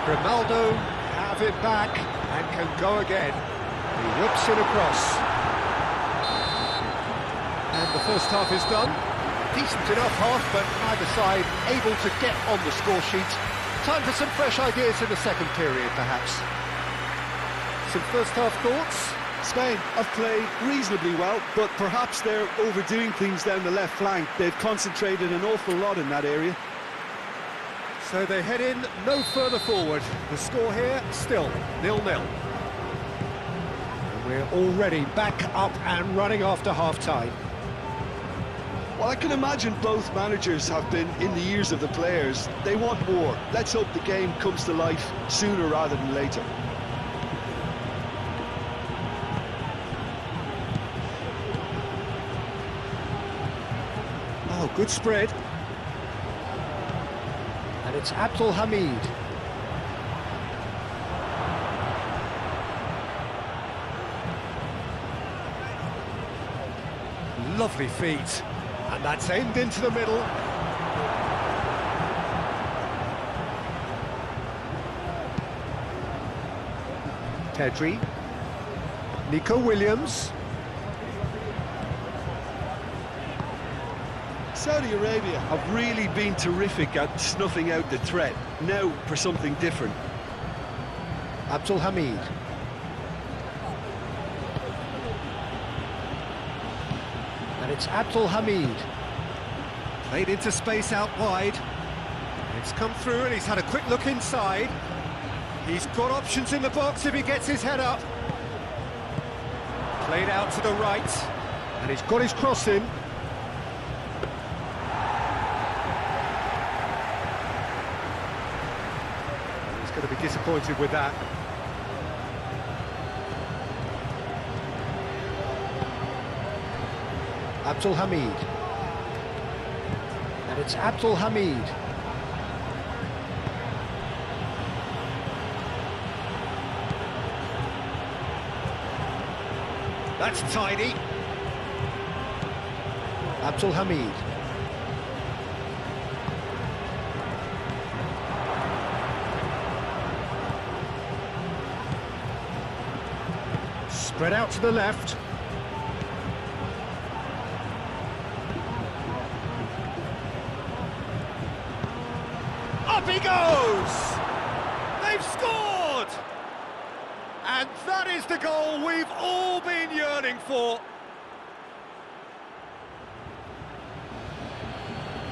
Speaker 1: Grimaldo have it back and can go again. He whips it across. And the first half is done. Decent enough half, but neither side able to get on the score sheet. Time for some fresh ideas in the second period, perhaps. Some first half thoughts?
Speaker 2: Spain have played reasonably well, but perhaps they're overdoing things down the left flank. They've concentrated an awful lot in that area.
Speaker 1: So they head in no further forward. The score here, still 0-0. And we're already back up and running after half-time.
Speaker 2: Well, I can imagine both managers have been in the ears of the players. They want more. Let's hope the game comes to life sooner rather than later.
Speaker 1: Oh, good spread. And it's Abdul Hamid. Lovely feet. And that's aimed into the middle. Pedri. Nico Williams.
Speaker 2: Saudi Arabia have really been terrific at snuffing out the threat. Now for something different.
Speaker 1: Abdul Hamid. And it's Abdul Hamid. Played into space out wide. It's come through and he's had a quick look inside. He's got options in the box if he gets his head up. Played out to the right. And he's got his cross in. He's going to be disappointed with that. Abdul Hamid.
Speaker 4: it's Abdul Hamid.
Speaker 1: That's tidy.
Speaker 4: Abdul Hamid. Spread out to the left.
Speaker 1: Up he goes! They've scored! And that is the goal we've all been yearning for.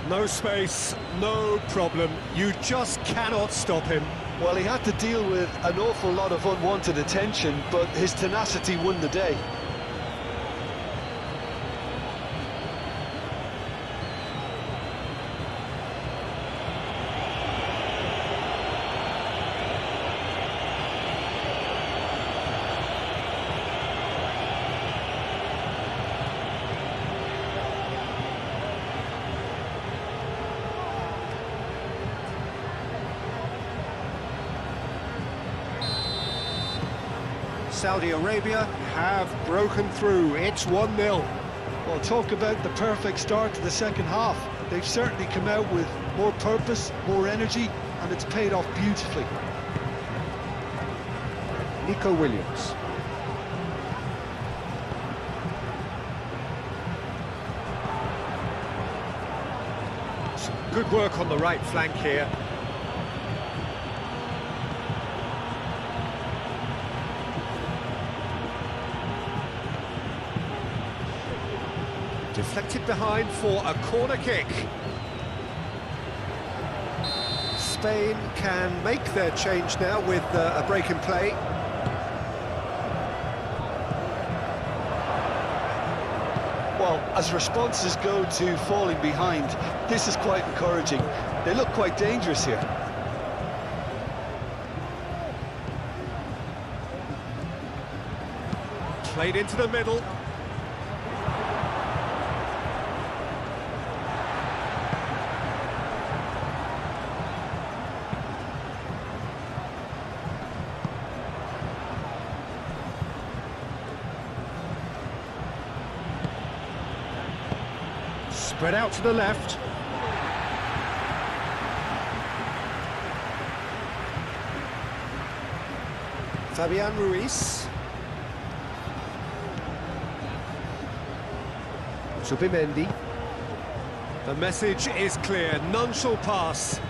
Speaker 1: No space, no problem. You just cannot stop him.
Speaker 2: Well, he had to deal with an awful lot of unwanted attention, but his tenacity won the day.
Speaker 4: Saudi Arabia have broken through. It's 1-0.
Speaker 2: Well, talk about the perfect start to the second half. They've certainly come out with more purpose, more energy, and it's paid off beautifully.
Speaker 4: Nico Williams.
Speaker 1: Some good work on the right flank here. Deflected behind for a corner kick.
Speaker 4: Spain can make their change now with a break in play.
Speaker 2: Well, as responses go to falling behind, this is quite encouraging. They look quite dangerous here.
Speaker 1: Played into the middle.
Speaker 4: Spread out to the left. Fabian Ruiz. Zubimendi.
Speaker 1: The message is clear, none shall pass.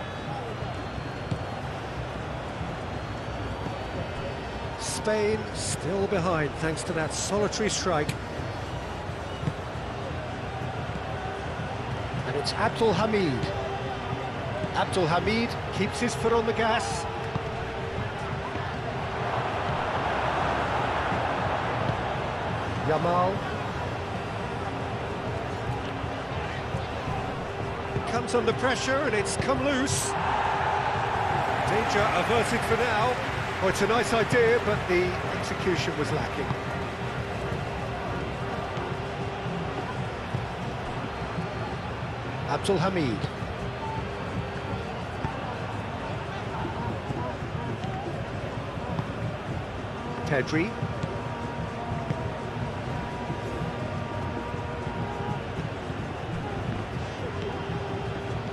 Speaker 4: Spain still behind thanks to that solitary strike. And it's Abdul Hamid. Abdul Hamid keeps his foot on the gas. Yamal.
Speaker 1: Comes under pressure and it's come loose. Danger averted for now.
Speaker 4: Well, it's a nice idea, but the execution was lacking. Abdul Hamid. Pedri.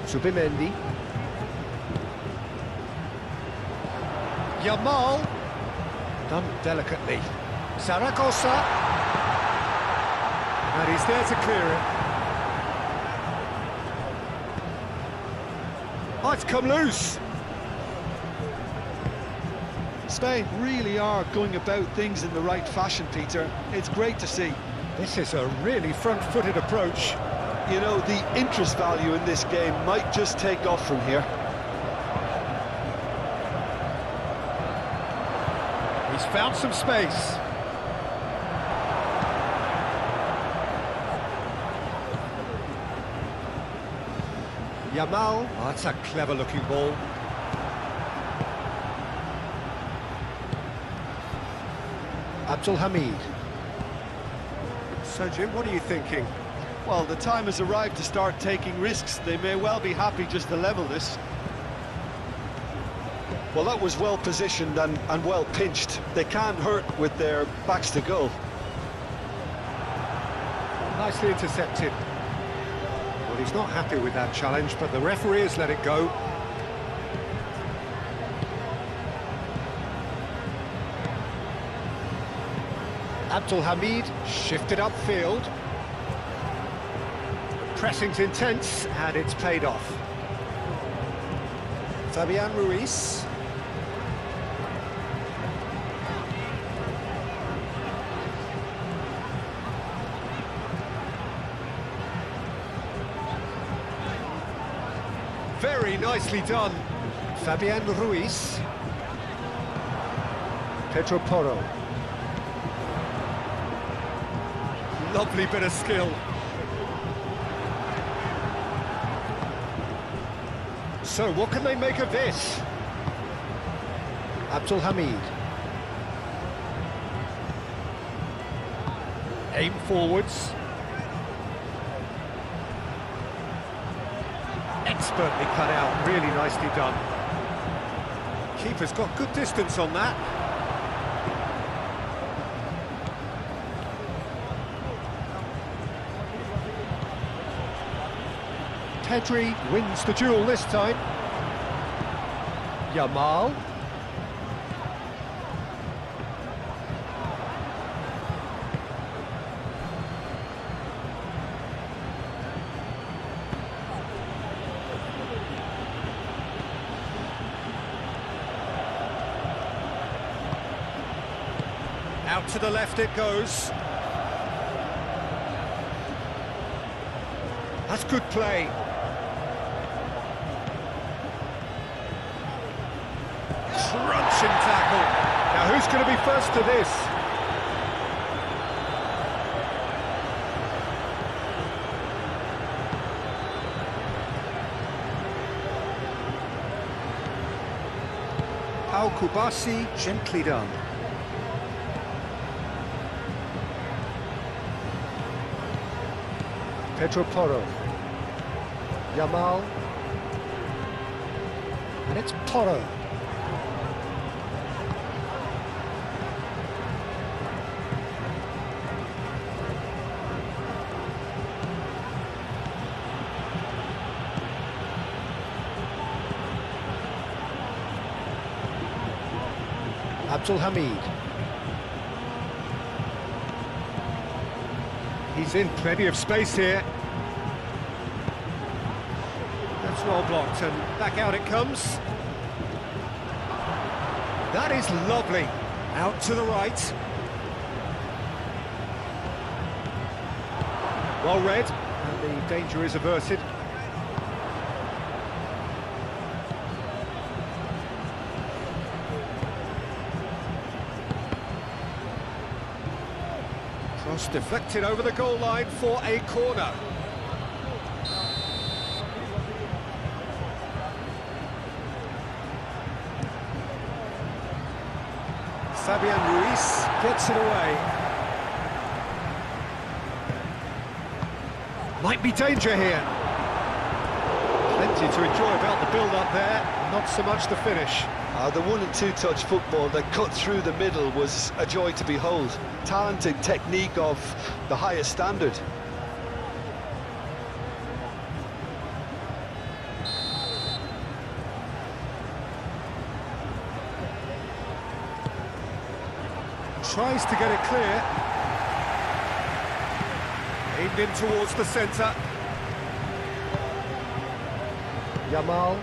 Speaker 4: Zubimendi.
Speaker 1: Yamal.
Speaker 4: Done delicately. Zaragoza.
Speaker 1: And he's there to clear it. Oh, it's come loose.
Speaker 2: Spain really are going about things in the right fashion, Peter. It's great to see.
Speaker 4: This is a really front-footed approach.
Speaker 2: You know, the interest value in this game might just take off from here.
Speaker 1: He's found some space.
Speaker 4: Yamal.
Speaker 1: Oh, that's a clever-looking ball.
Speaker 4: Abdul Hamid.
Speaker 1: So, Jim, what are you thinking?
Speaker 3: Well, the time has arrived to start taking risks. They may well be happy just to level this.
Speaker 2: Well, that was well positioned and well pinched. They can't hurt with their backs to goal.
Speaker 4: Nicely intercepted. Well, he's not happy with that challenge, but the referee has let it go. Abdul Hamid shifted upfield. Pressing's intense, and it's paid off. Fabian Ruiz. Very nicely done. Fabian Ruiz. Pedro Porro. Lovely bit of skill. So, what can they make of this? Abdul Hamid. Aim forwards. Expertly cut out, really nicely done. Keeper's got good distance on that. Pedri wins the duel this time. Yamal. Out to the left it goes. That's good play. Crunching tackle. Now who's going to be first to this? Pau Kubasi, gently done. Pedro Porro. Yamal. And it's Porro. Abdul Hamid. He's in plenty of space here. That's well blocked, and back out it comes. That is lovely. Out to the right. Well read, and the danger is averted. Cross deflected over the goal line for a corner. Fabian Ruiz gets it away. Might be danger here. Plenty to enjoy about the build-up there, not so much the finish.
Speaker 2: The 1- and 2-touch football that cut through the middle was a joy to behold. Talented technique of the highest standard.
Speaker 4: Tries to get it clear. Aimed in towards the centre. Yamal.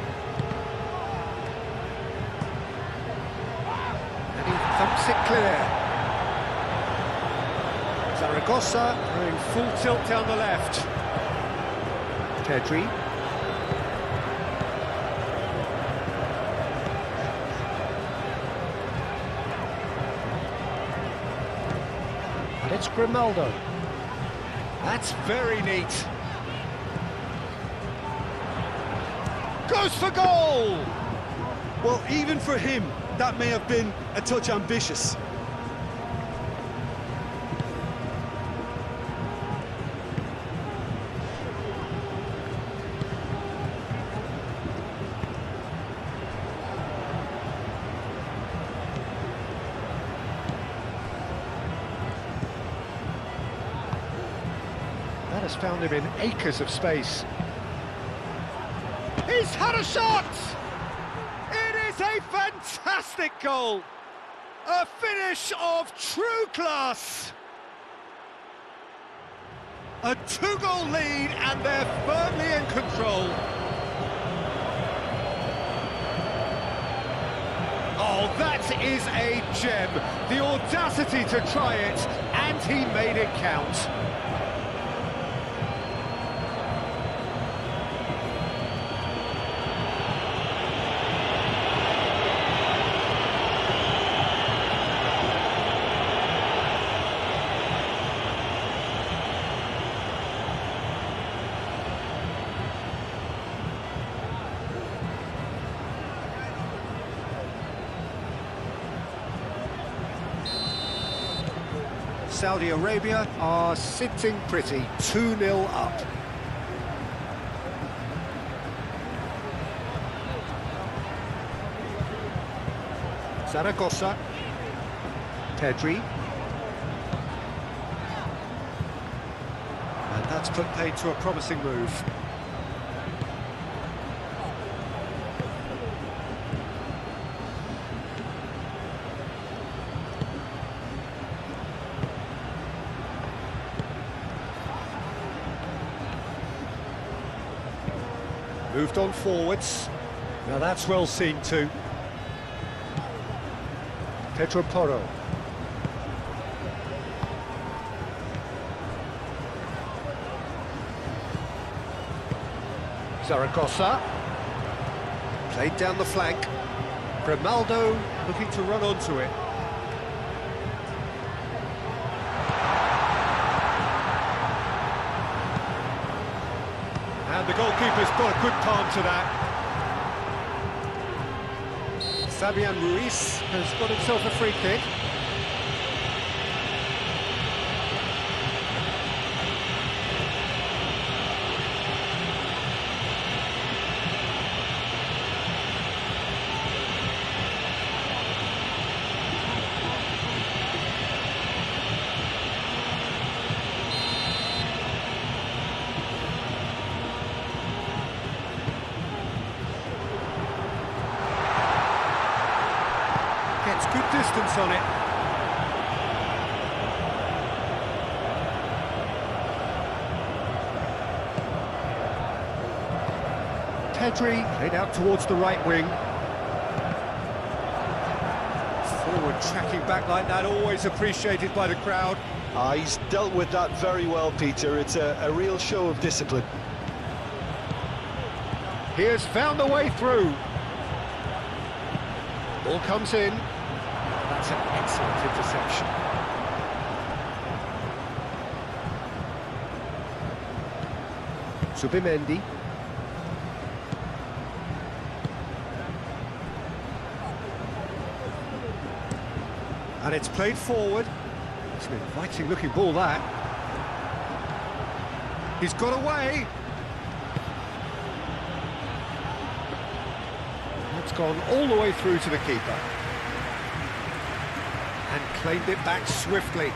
Speaker 4: And he thumps it clear. Zaragoza going full tilt down the left. Pedri. And it's Grimaldo. That's very neat. Goes for goal!
Speaker 3: Well, even for him, that may have been a touch ambitious.
Speaker 4: has found him in acres of space.
Speaker 1: He's had a shot! It is a fantastic goal! A finish of true class! A two-goal lead and they're firmly in control. Oh, that is a gem. The audacity to try it, and he made it count.
Speaker 4: Saudi Arabia are sitting pretty, 2-0 up. Zaragoza, Pedri. And that's put paid to a promising move. Moved on forwards. Now that's well seen too. Pedro Porro. Zaragoza. Played down the flank. Grimaldo looking to run onto it.
Speaker 1: And the goalkeeper's got a good palm to that.
Speaker 4: Fabian Ruiz has got himself a free kick.
Speaker 1: Gets good distance on it.
Speaker 4: Pedri played out towards the right wing.
Speaker 1: Forward tracking back like that, always appreciated by the crowd.
Speaker 2: He's dealt with that very well, Peter. It's a real show of discipline.
Speaker 4: He has found a way through. Ball comes in.
Speaker 1: That's an excellent interception.
Speaker 4: Subimendi. And it's played forward. It's an inviting looking ball, that. He's got away. It's gone all the way through to the keeper. And claimed it back swiftly.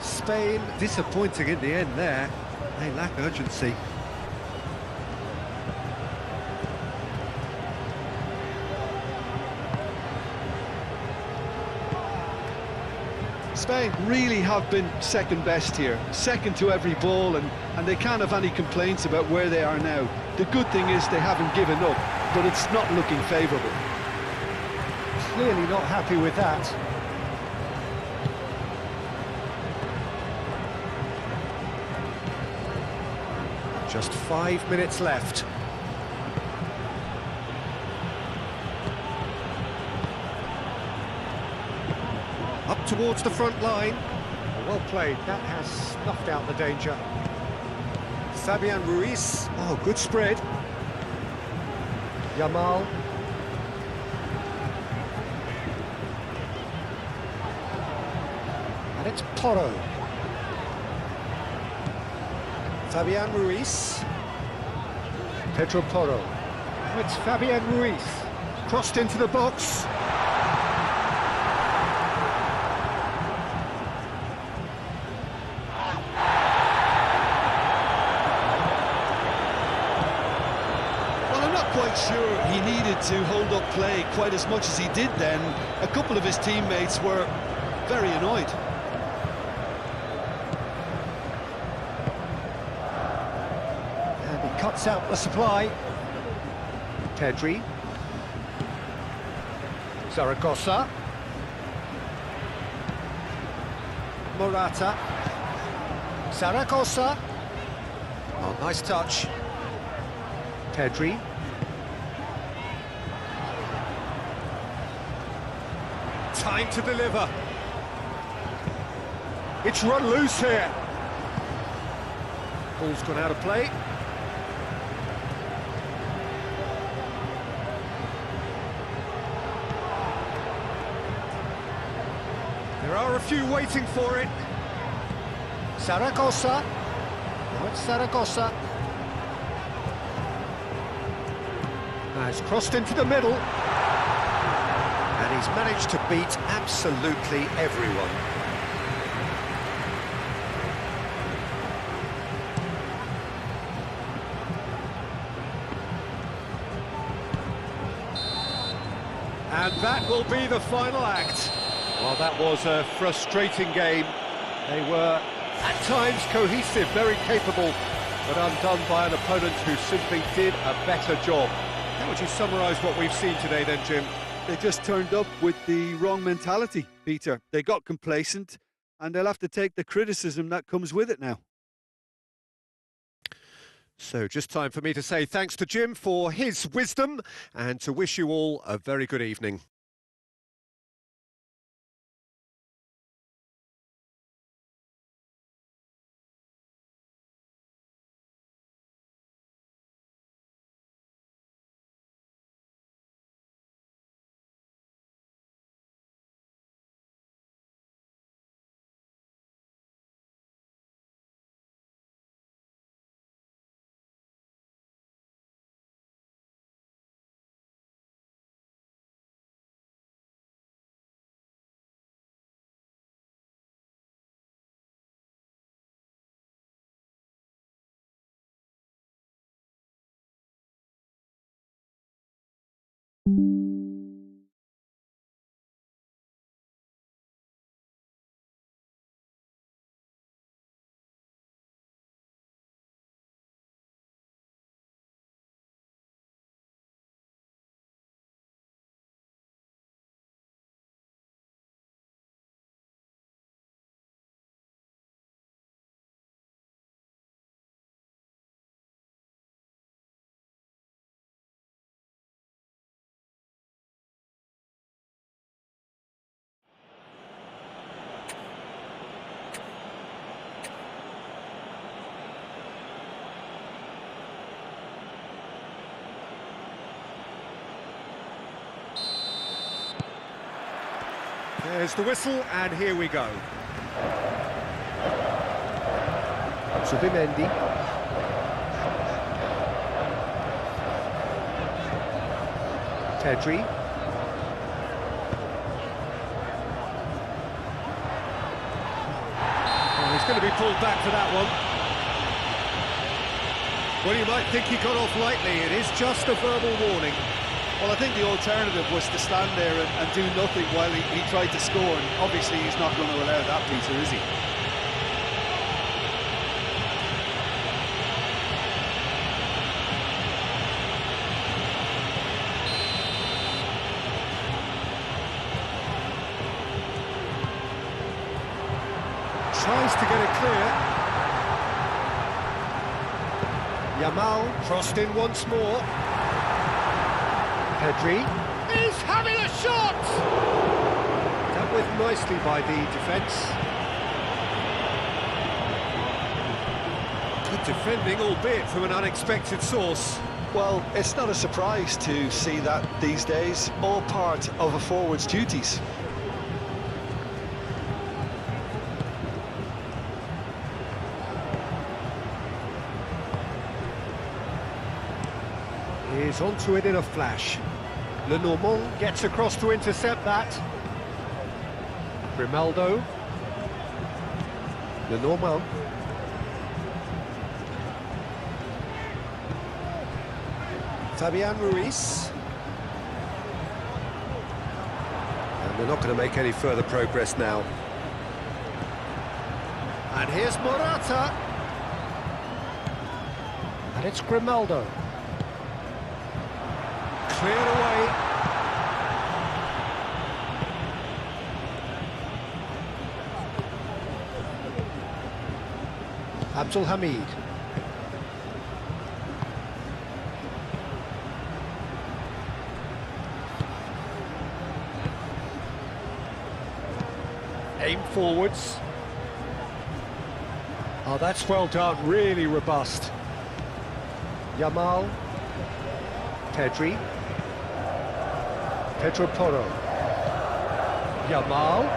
Speaker 4: Spain disappointing in the end there. They lack urgency.
Speaker 2: Spain really have been second best here, second to every ball, and they can't have any complaints about where they are now. The good thing is they haven't given up, but it's not looking favourable.
Speaker 4: Clearly not happy with that. Just 5 minutes left. Up towards the front line. Well played, that has snuffed out the danger. Fabian Ruiz, oh, good spread. Yamal. And it's Porro. Fabian Ruiz. Pedro Porro. Oh, it's Fabian Ruiz. Crossed into the box.
Speaker 2: quite sure he needed to hold up play quite as much as he did then. A couple of his teammates were very annoyed.
Speaker 4: And he cuts out the supply. Pedri. Zaragoza. Morata. Zaragoza. Oh, nice touch. Pedri. Time to deliver. It's run loose here. Ball's gone out of play. There are a few waiting for it. Zaragoza. Now it's Zaragoza. Has crossed into the middle. And he's managed to beat absolutely everyone. And that will be the final act. Well, that was a frustrating game. They were, at times, cohesive, very capable, but undone by an opponent who simply did a better job. How would you summarise what we've seen today then, Jim?
Speaker 2: They just turned up with the wrong mentality, Peter. They got complacent, and they'll have to take the criticism that comes with it now.
Speaker 4: So just time for me to say thanks to Jim for his wisdom and to wish you all a very good evening. There's the whistle, and here we go. Zubimendi. Pedri. Oh, he's going to be pulled back for that one. Well, you might think he got off lightly. It is just a verbal warning.
Speaker 2: Well, I think the alternative was to stand there and do nothing while he tried to score, and obviously he's not going to allow that, Peter, is he?
Speaker 4: Tries to get it clear. Yamal crossed in once more. Pedri is having a shot! Dealt with nicely by the defence. Good defending, albeit from an unexpected source.
Speaker 2: Well, it's not a surprise to see that these days, all part of a forward's duties.
Speaker 4: He's onto it in a flash. Lenormand gets across to intercept that. Grimaldo. Lenormand. Fabian Ruiz. And they're not going to make any further progress now.
Speaker 1: And here's Morata.
Speaker 4: And it's Grimaldo.
Speaker 1: Cleared away.
Speaker 4: Abdul Hamid.
Speaker 1: Aim forwards.
Speaker 4: Oh, that's well done, really robust. Yamal. Pedri. Pedro Porro. Yamal.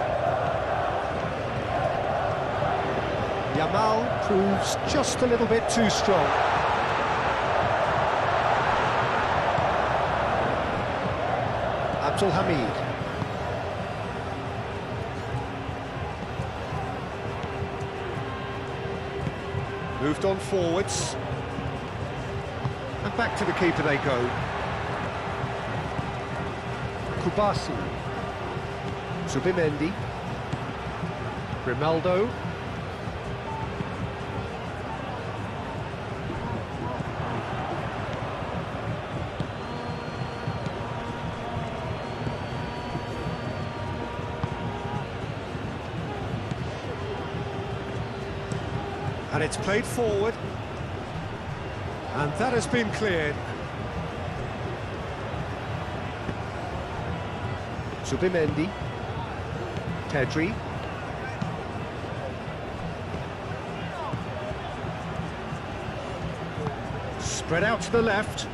Speaker 4: Yamal proves just a little bit too strong. Abdul Hamid.
Speaker 1: Moved on forwards. And back to the keeper they go.
Speaker 4: Kubasi. Zubimendi. Grimaldo.
Speaker 1: And it's played forward. And that has been cleared.
Speaker 4: Zubimendi. Pedri.
Speaker 1: Spread out to the left.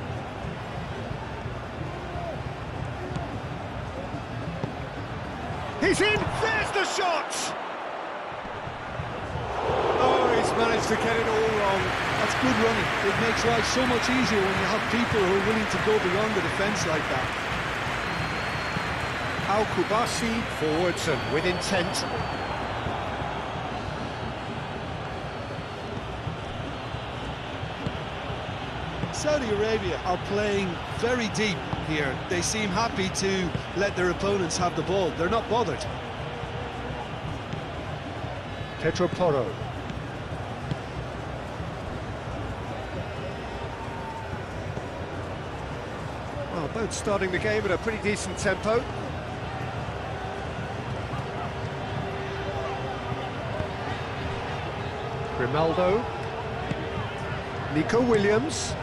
Speaker 1: He's in! There's the shot! Managed to get it all wrong.
Speaker 2: That's good running. It makes life so much easier when you have people who are willing to go beyond the defence like that.
Speaker 1: Al-Kubasi forwards and with intent.
Speaker 2: Saudi Arabia are playing very deep here. They seem happy to let their opponents have the ball. They're not bothered.
Speaker 4: Pedro Porro.
Speaker 1: Well, both starting the game at a pretty decent tempo.
Speaker 4: Grimaldo.
Speaker 1: Nico Williams.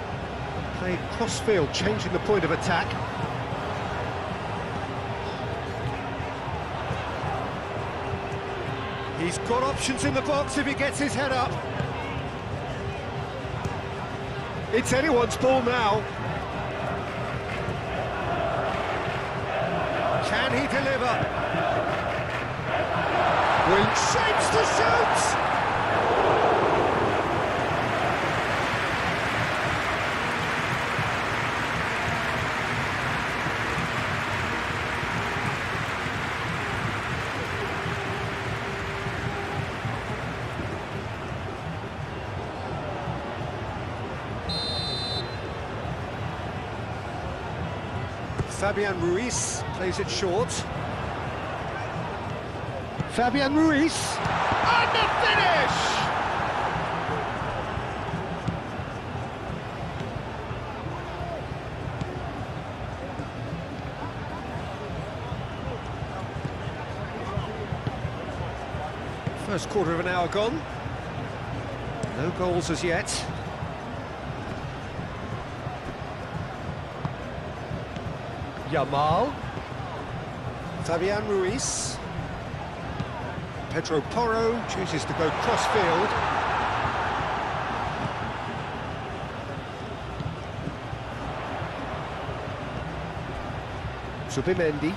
Speaker 1: Played cross-field, changing the point of attack. He's got options in the box if he gets his head up. It's anyone's ball now. Can he deliver? Will shapes to shoot! Fabian Ruiz plays it short. Fabian Ruiz, and the finish! First quarter of an hour gone. No goals as yet.
Speaker 4: Yamal.
Speaker 1: Fabian Ruiz. Pedro Porro chooses to go cross-field.
Speaker 4: Zubimendi.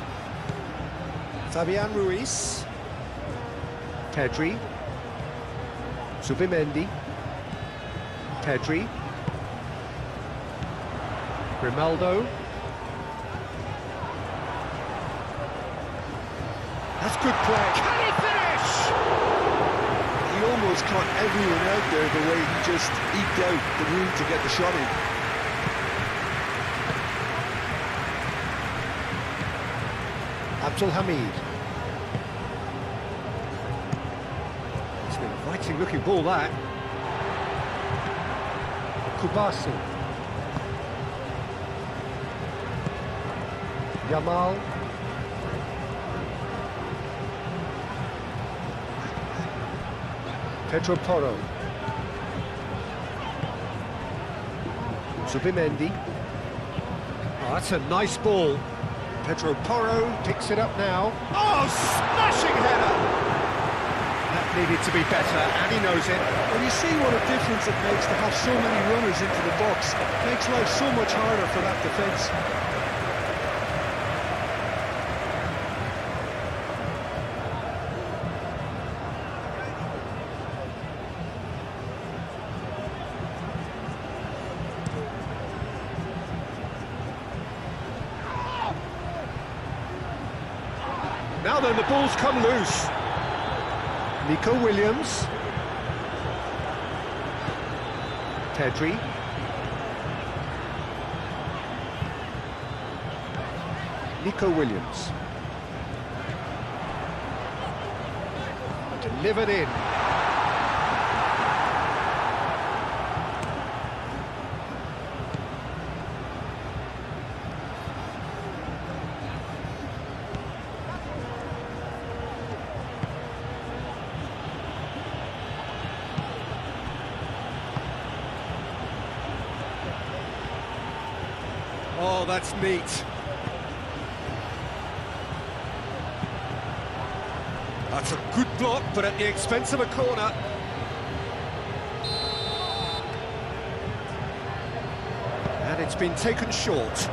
Speaker 1: Fabian Ruiz.
Speaker 4: Pedri. Zubimendi. Pedri. Grimaldo.
Speaker 1: That's good play. Can he finish?
Speaker 2: He almost caught everyone out there the way he just eked out the room to get the shot in.
Speaker 4: Hamid. It's an inviting looking ball, that. Kubasi. Yamal. Pedro Porro. Zubimendi. Oh, that's a nice ball. Pedro Porro picks it up now. Oh, smashing header! That needed to be better, and he knows it.
Speaker 2: Well, you see what a difference it makes to have so many runners into the box. It makes life so much harder for that defence.
Speaker 4: Now then, the ball's come loose. Nico Williams. Pedri. Nico Williams. Delivered in.
Speaker 1: Oh, that's neat. That's a good block, but at the expense of a corner. And it's been taken short.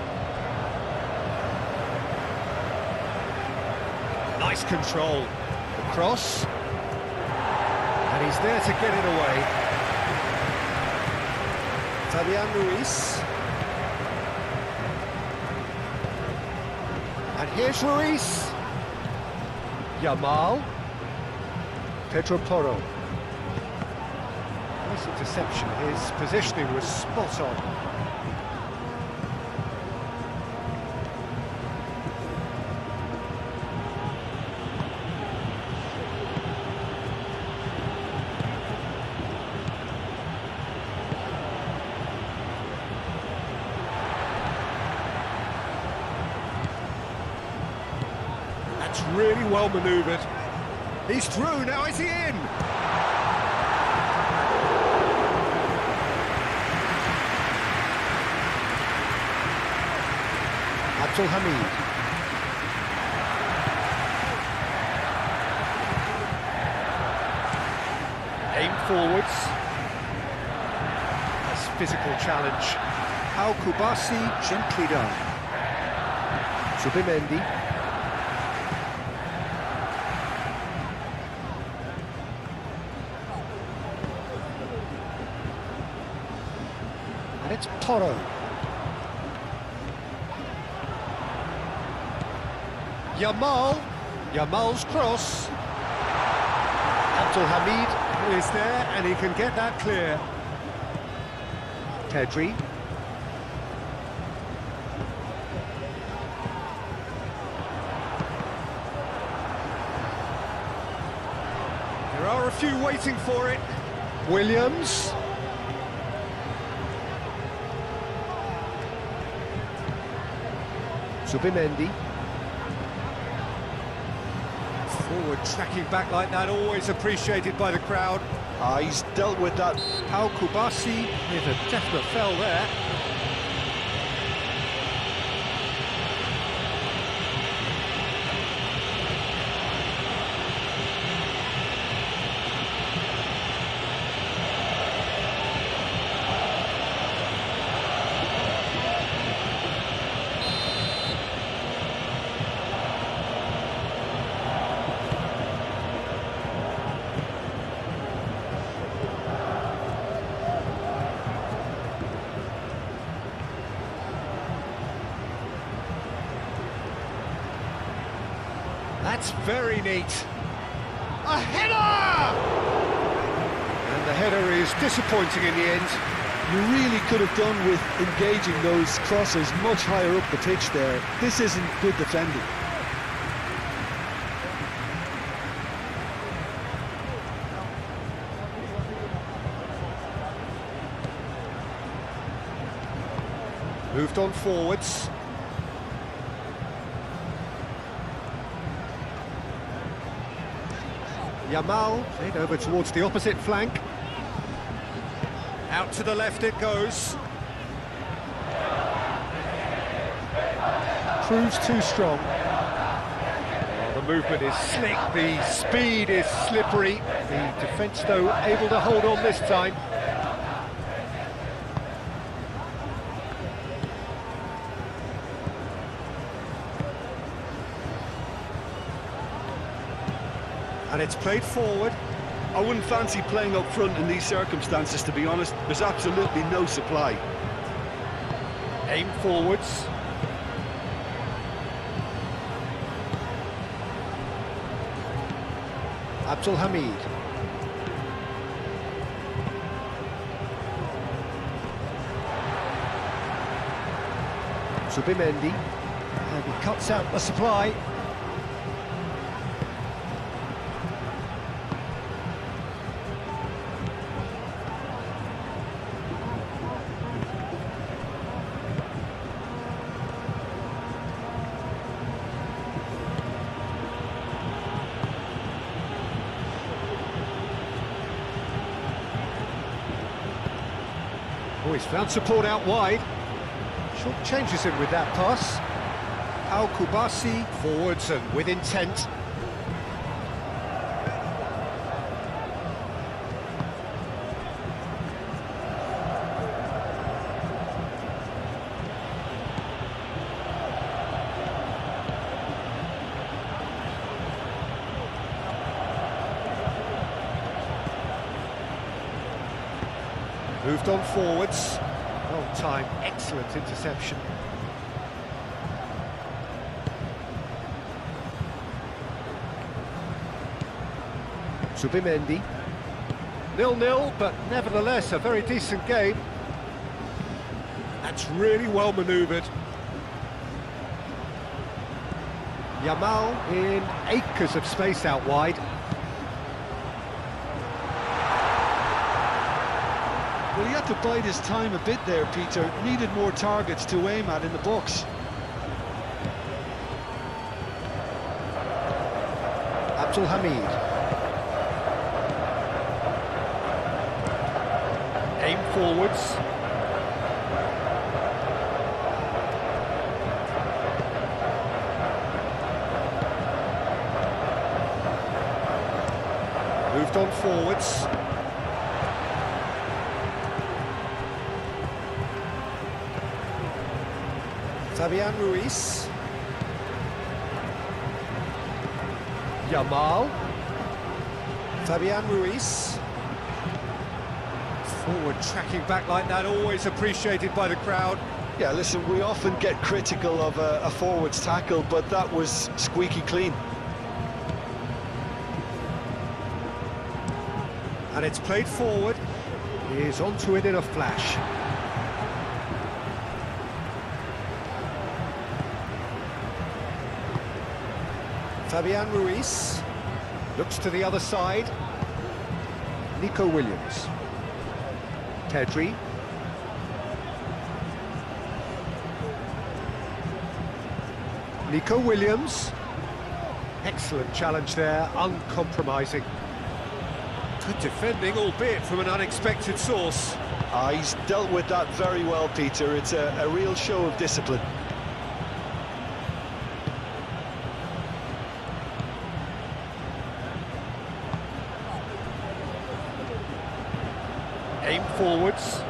Speaker 1: Nice control. The cross. And he's there to get it away. Fabian Ruiz. And here's Ruiz.
Speaker 4: Yamal. Pedro Porro. Nice interception. His positioning was spot on.
Speaker 1: That's really well manoeuvred. He's through, now is he in?
Speaker 4: Abdul Hamid. Aim forwards. That's physical challenge.
Speaker 1: How Kubasi gently done.
Speaker 4: Zubimendi. And it's Porro.
Speaker 1: Yamal. Yamal's cross.
Speaker 4: Abdul Hamid.
Speaker 1: Is there, and he can get that clear.
Speaker 4: Pedri.
Speaker 1: There are a few waiting for it.
Speaker 4: Williams. Zubimendi.
Speaker 1: Forward tracking back like that, always appreciated by the crowd.
Speaker 2: He's dealt with that.
Speaker 1: How Kubasi with a definite fell there. That's very neat. A header! And the header is disappointing in the end.
Speaker 2: You really could have done with engaging those crosses much higher up the pitch there. This isn't good defending.
Speaker 4: Moved on forwards. Yamal played over towards the opposite flank. Out to the left it goes. Proves too strong. Oh, the movement is slick, the speed is slippery. The defence, though, able to hold on this time. And it's played forward.
Speaker 3: I wouldn't fancy playing up front in these circumstances, to be honest. There's absolutely no supply.
Speaker 4: Aim forwards. Abdul Hamid. Subimendi. And he cuts out the supply. Oh, he's found support out wide. Short changes him with that pass. Al-Kubasi forwards and with intent. Moved on forwards. Well timed, excellent interception. Subimendi. 0-0, but nevertheless a very decent game. That's really well manoeuvred. Yamal in acres of space out wide.
Speaker 2: Well, he had to bide his time a bit there, Peter. Needed more targets to aim at in the box.
Speaker 4: Abdul Hamid. Aim forwards. Moved on forwards. Fabian Ruiz. Yamal. Fabian Ruiz. Forward tracking back like that, always appreciated by the crowd.
Speaker 2: Yeah, listen, we often get critical of a forward's tackle, but that was squeaky clean.
Speaker 4: And it's played forward. He is onto it in a flash. Fabian Ruiz looks to the other side. Nico Williams. Pedri. Nico Williams. Excellent challenge there, uncompromising. Good defending, albeit from an unexpected source.
Speaker 2: He's dealt with that very well, Peter. It's a real show of discipline.
Speaker 4: Aim forwards.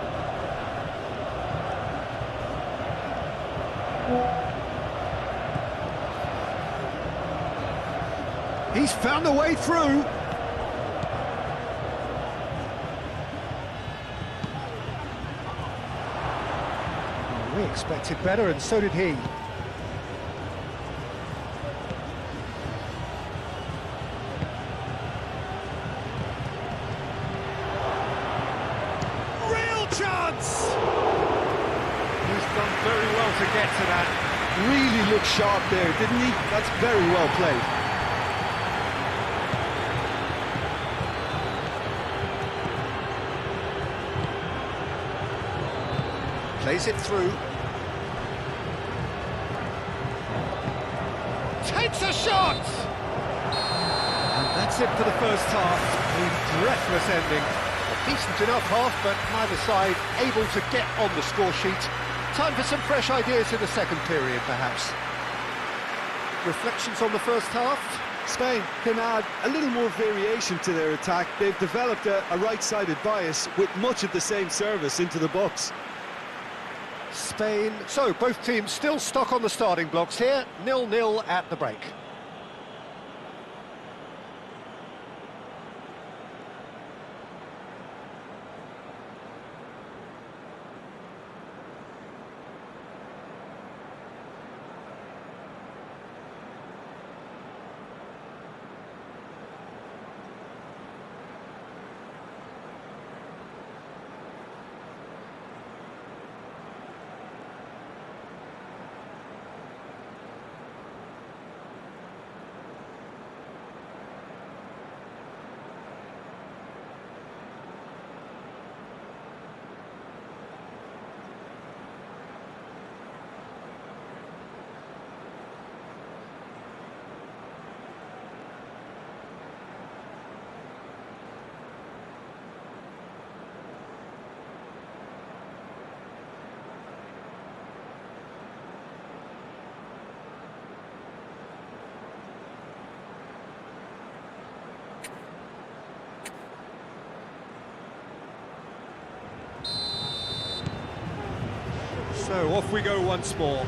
Speaker 4: He's found a way through. We expected better, and so did he. Chance! He's done very well to get to that.
Speaker 2: Really looked sharp there, didn't he? That's very well played.
Speaker 4: Plays it through.
Speaker 1: shot! And that's it for the first half. A breathless ending. A decent enough half, but neither side able to get on the score sheet. Time for some fresh ideas in the second period, perhaps. Reflections on the first half?
Speaker 2: Spain can add a little more variation to their attack. They've developed a right-sided bias with much of the same service into the box.
Speaker 1: Spain. So, both teams still stuck on the starting blocks here. 0-0 at the break.
Speaker 4: So off we go once more.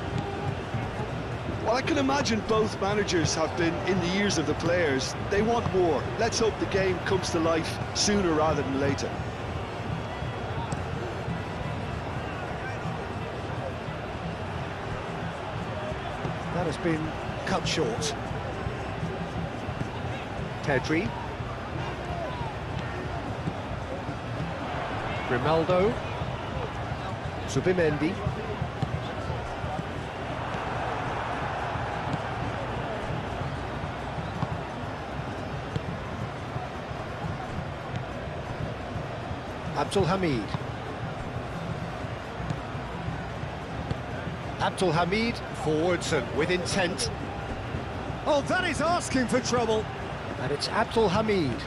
Speaker 2: Well, I can imagine both managers have been in the ears of the players. They want more. Let's hope the game comes to life sooner rather than later.
Speaker 1: That has been cut short. Pedri. Grimaldo. Zubimendi. Abdul Hamid. Abdul Hamid forwards and with intent.
Speaker 4: Oh, that is asking for trouble.
Speaker 1: And it's Abdul Hamid.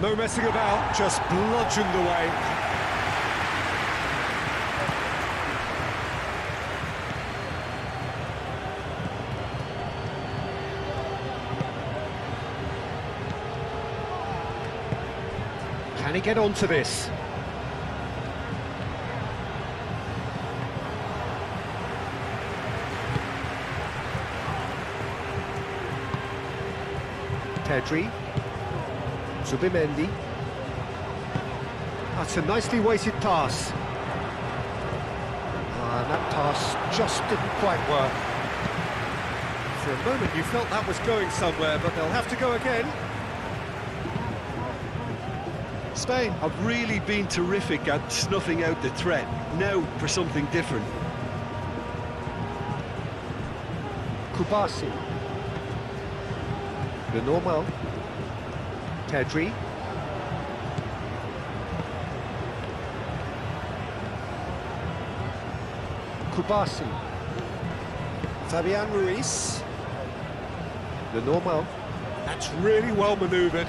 Speaker 4: No messing about, just bludgeoned away.
Speaker 1: Can he get onto this? Pedri. Zubimendi. That's a nicely weighted pass. And that pass just didn't quite work.
Speaker 4: For a moment you felt that was going somewhere, but they'll have to go again.
Speaker 2: Spain have really been terrific at snuffing out the threat. Now for something different.
Speaker 1: Kubasi. Le Normal. Pedri. Kubasi. Fabian Ruiz. Le Normal.
Speaker 4: That's really well manoeuvred.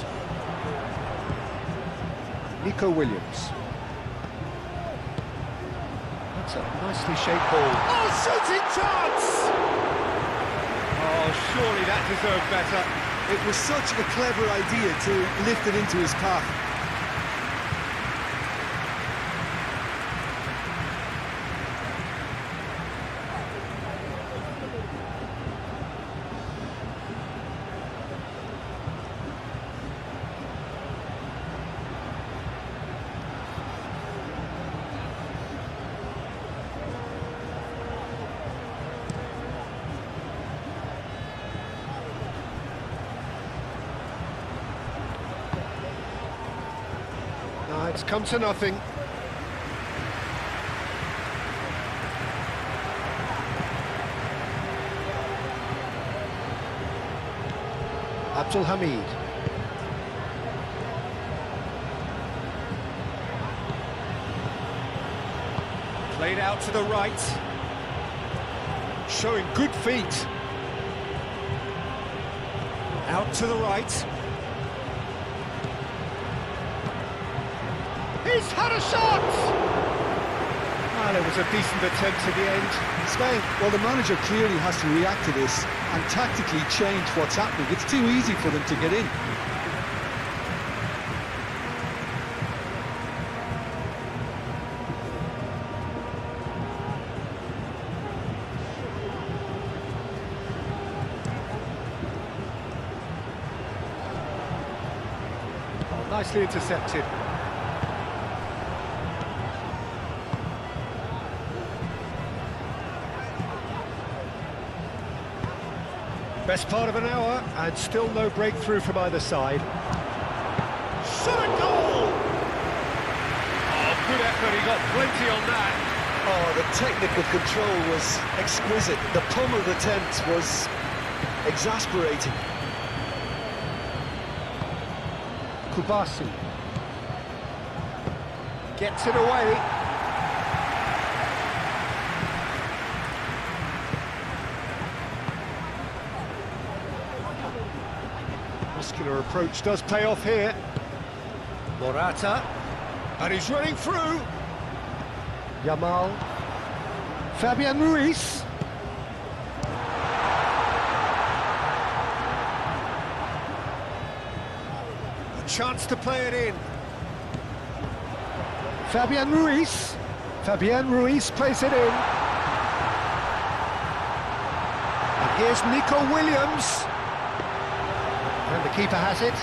Speaker 1: Nico Williams. That's a nicely shaped ball.
Speaker 4: Oh, shooting chance! Oh, surely that deserved better.
Speaker 2: It was such a clever idea to lift it into his path.
Speaker 1: It's come to nothing.
Speaker 4: Abdul Hamid. Played out to the right. Showing good feet. Out to the right. He's had a shot! Well, it was a decent attempt at the end.
Speaker 2: Spain, well, the manager clearly has to react to this and tactically change what's happening. It's too easy for them to get in.
Speaker 4: Oh, nicely intercepted. Best part of an hour, and still no breakthrough from either side. Shot a goal! Oh, good effort, he got plenty on that.
Speaker 2: Oh, the technical control was exquisite. The pummeled attempt was exasperating.
Speaker 4: Kubasi gets it away. Muscular approach does pay off here. Morata, and he's running through. Yamal, Fabian Ruiz. A chance to play it in. Fabian Ruiz. Fabian Ruiz plays it in. And here's Nico Williams. And the keeper has it.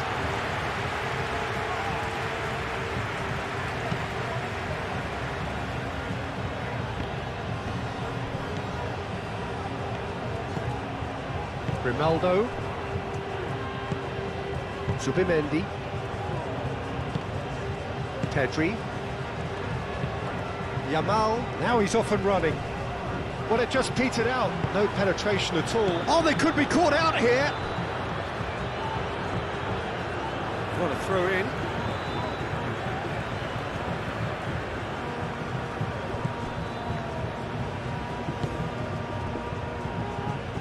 Speaker 4: Grimaldo. Zubimendi. Pedri. Yamal. Now he's off and running. Well, it just petered out. No penetration at all. Oh, they could be caught out here. What a throw in.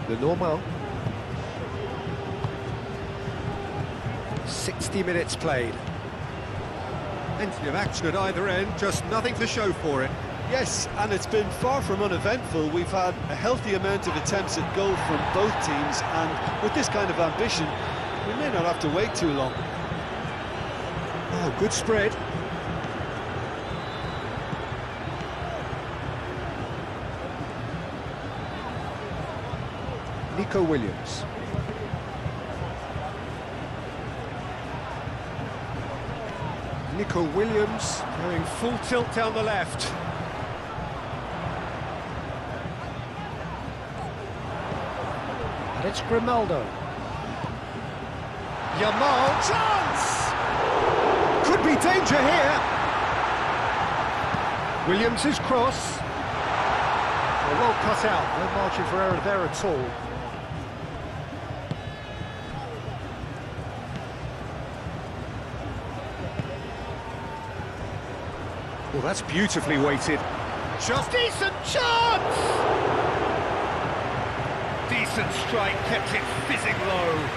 Speaker 4: The normal. 60 minutes played. Plenty of action at either end, just nothing to show for it.
Speaker 2: Yes, and it's been far from uneventful. We've had a healthy amount of attempts at goal from both teams, and with this kind of ambition, we may not have to wait too long.
Speaker 4: Oh, good spread. Nico Williams. Nico Williams going full tilt down the left. And it's Grimaldo. Yamal, chance! Could be danger here. Williams' cross. Well cut out, no margin for error there at all. Well, that's beautifully weighted. Just decent chance! Decent strike, kept it fizzing low.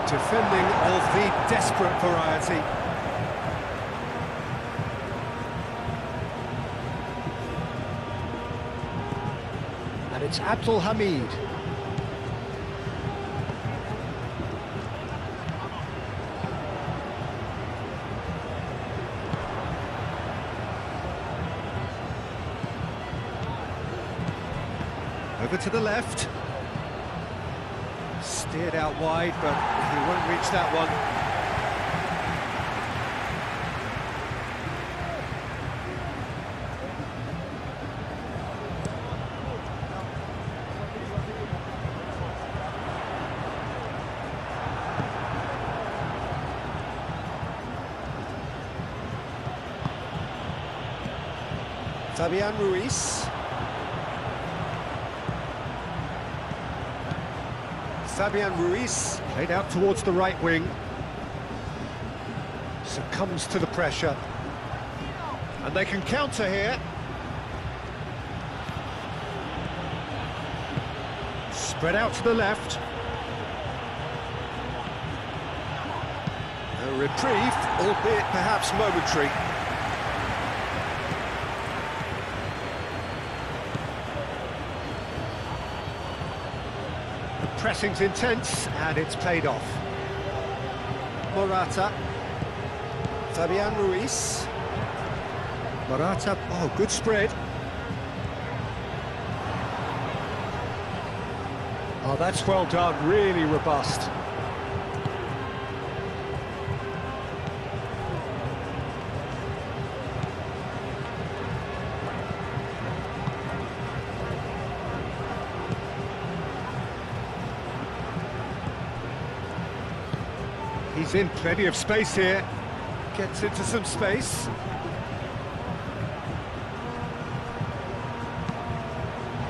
Speaker 4: Defending of the desperate variety. And it's Abdul Hamid. Over to the left. Steered out wide, but he won't reach that one.
Speaker 1: Fabian Ruiz. Fabian Ruiz.
Speaker 4: Played out towards the right wing. Succumbs to the pressure. And they can counter here. Spread out to the left.
Speaker 1: A reprieve, albeit perhaps momentary.
Speaker 4: Pressing's intense, and it's paid off.
Speaker 1: Morata. Fabian Ruiz.
Speaker 4: Morata, oh, good spread. Oh, that's well done, really robust. He's in plenty of space here. Gets into some space.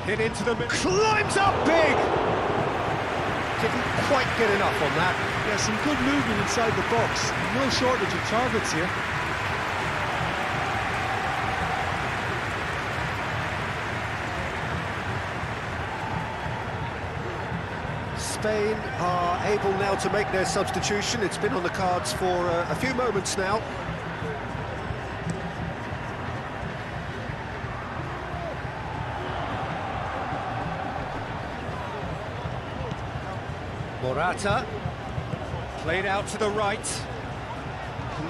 Speaker 4: Hit into the middle. Climbs up big! Didn't quite get enough on that.
Speaker 3: Yeah, some good movement inside the box. No shortage of targets here.
Speaker 1: Spain are able now to make their substitution. It's been on the cards for a few moments now.
Speaker 4: Morata, played out to the right.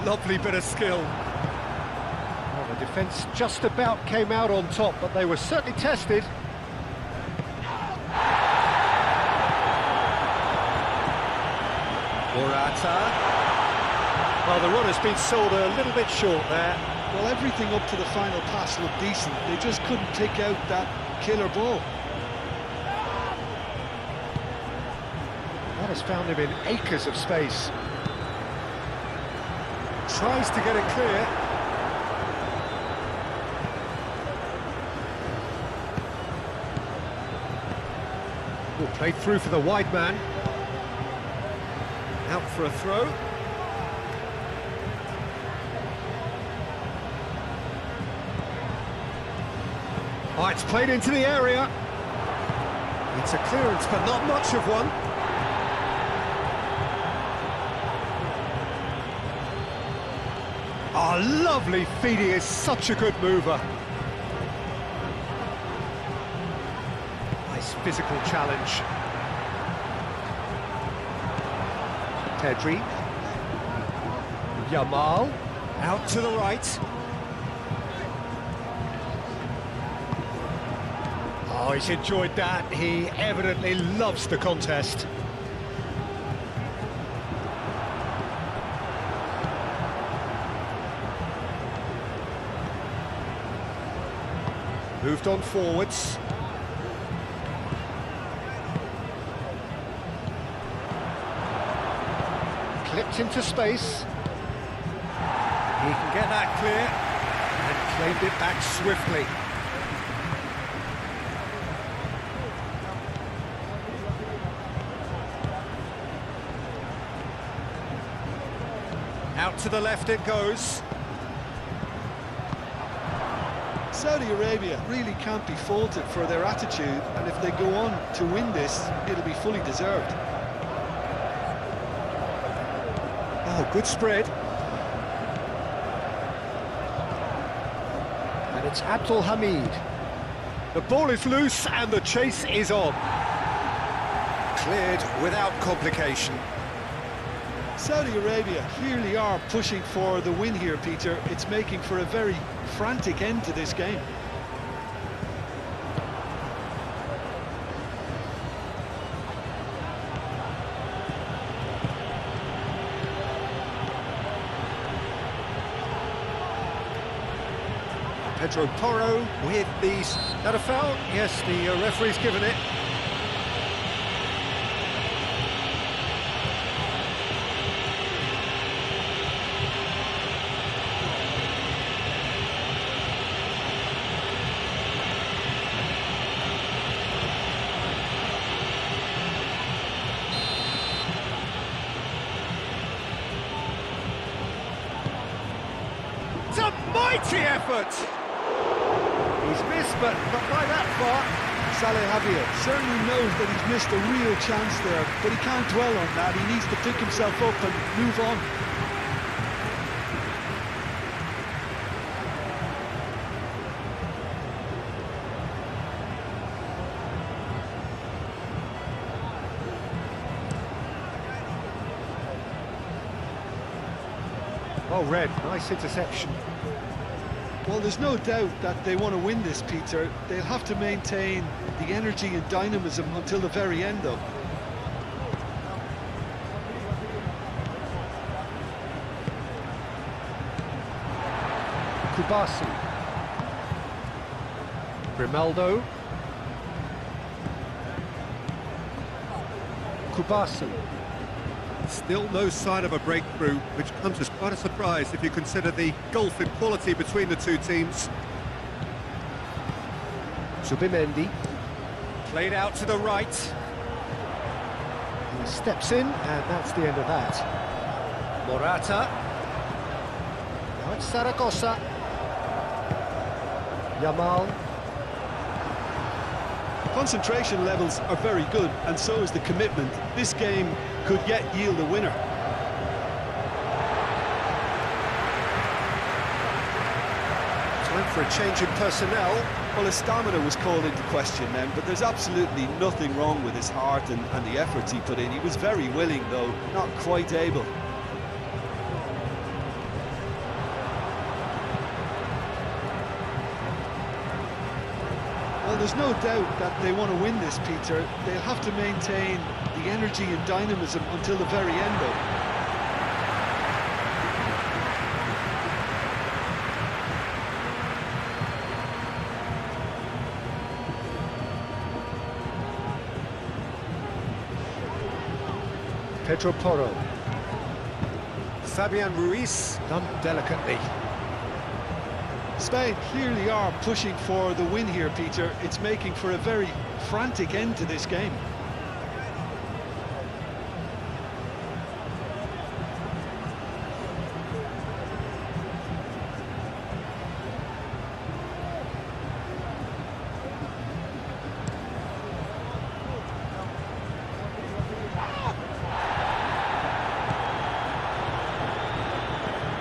Speaker 4: Lovely bit of skill. Well, the defence just about came out on top, but they were certainly tested. Morata. Well, the run has been sold a little bit short there.
Speaker 2: Well, everything up to the final pass looked decent. They just couldn't take out that killer ball.
Speaker 4: That has found him in acres of space. Tries to get it clear. Oh, played through for the wide man. Out for a throw. Oh, it's played into the area. It's a clearance, but not much of one. Oh, lovely feed. He is such a good mover. Nice physical challenge.
Speaker 1: Pedri.
Speaker 4: Yamal, out to the right. Oh, he's enjoyed that. He evidently loves the contest. Moved on forwards. Clipped into space. He can get that clear and claimed it back swiftly. Out to the left it goes.
Speaker 2: Saudi Arabia really can't be faulted for their attitude, and if they go on to win this, it'll be fully deserved.
Speaker 4: Oh, good spread. And it's Abdul Hamid. The ball is loose and the chase is on.
Speaker 1: Cleared without complication.
Speaker 2: Saudi Arabia clearly are pushing for the win here, Peter. It's making for a very frantic end to this game.
Speaker 4: Pedro Porro with these. That a foul? Yes, the referee's given it. It's a mighty effort! He's missed, but not by that far.
Speaker 2: Saleh Javier certainly knows that he's missed a real chance there, but he can't dwell on that. He needs to pick himself up and move on.
Speaker 4: Well read, nice interception.
Speaker 2: Well, there's no doubt that they want to win this, Peter. They'll have to maintain the energy and dynamism until the very end, though.
Speaker 4: Kubasi. Grimaldo. Kubasi. Still no sign of a breakthrough, which comes as quite a surprise if you consider the gulf in quality between the two teams. Zubimendi. Played out to the right. He steps in, and that's the end of that. Morata. Now it's Zaragoza. Yamal.
Speaker 2: Concentration levels are very good, and so is the commitment. This game could yet yield a winner.
Speaker 4: Time for a change in personnel.
Speaker 2: Well, his stamina was called into question then, but there's absolutely nothing wrong with his heart and the efforts he put in. He was very willing, though, not quite able. Well, there's no doubt that they want to win this, Peter. They'll have to maintain the energy and dynamism until the very end, though.
Speaker 4: Pedro Porro. Fabian Ruiz done delicately.
Speaker 2: Spain clearly are pushing for the win here, Peter. It's making for a very frantic end to this game.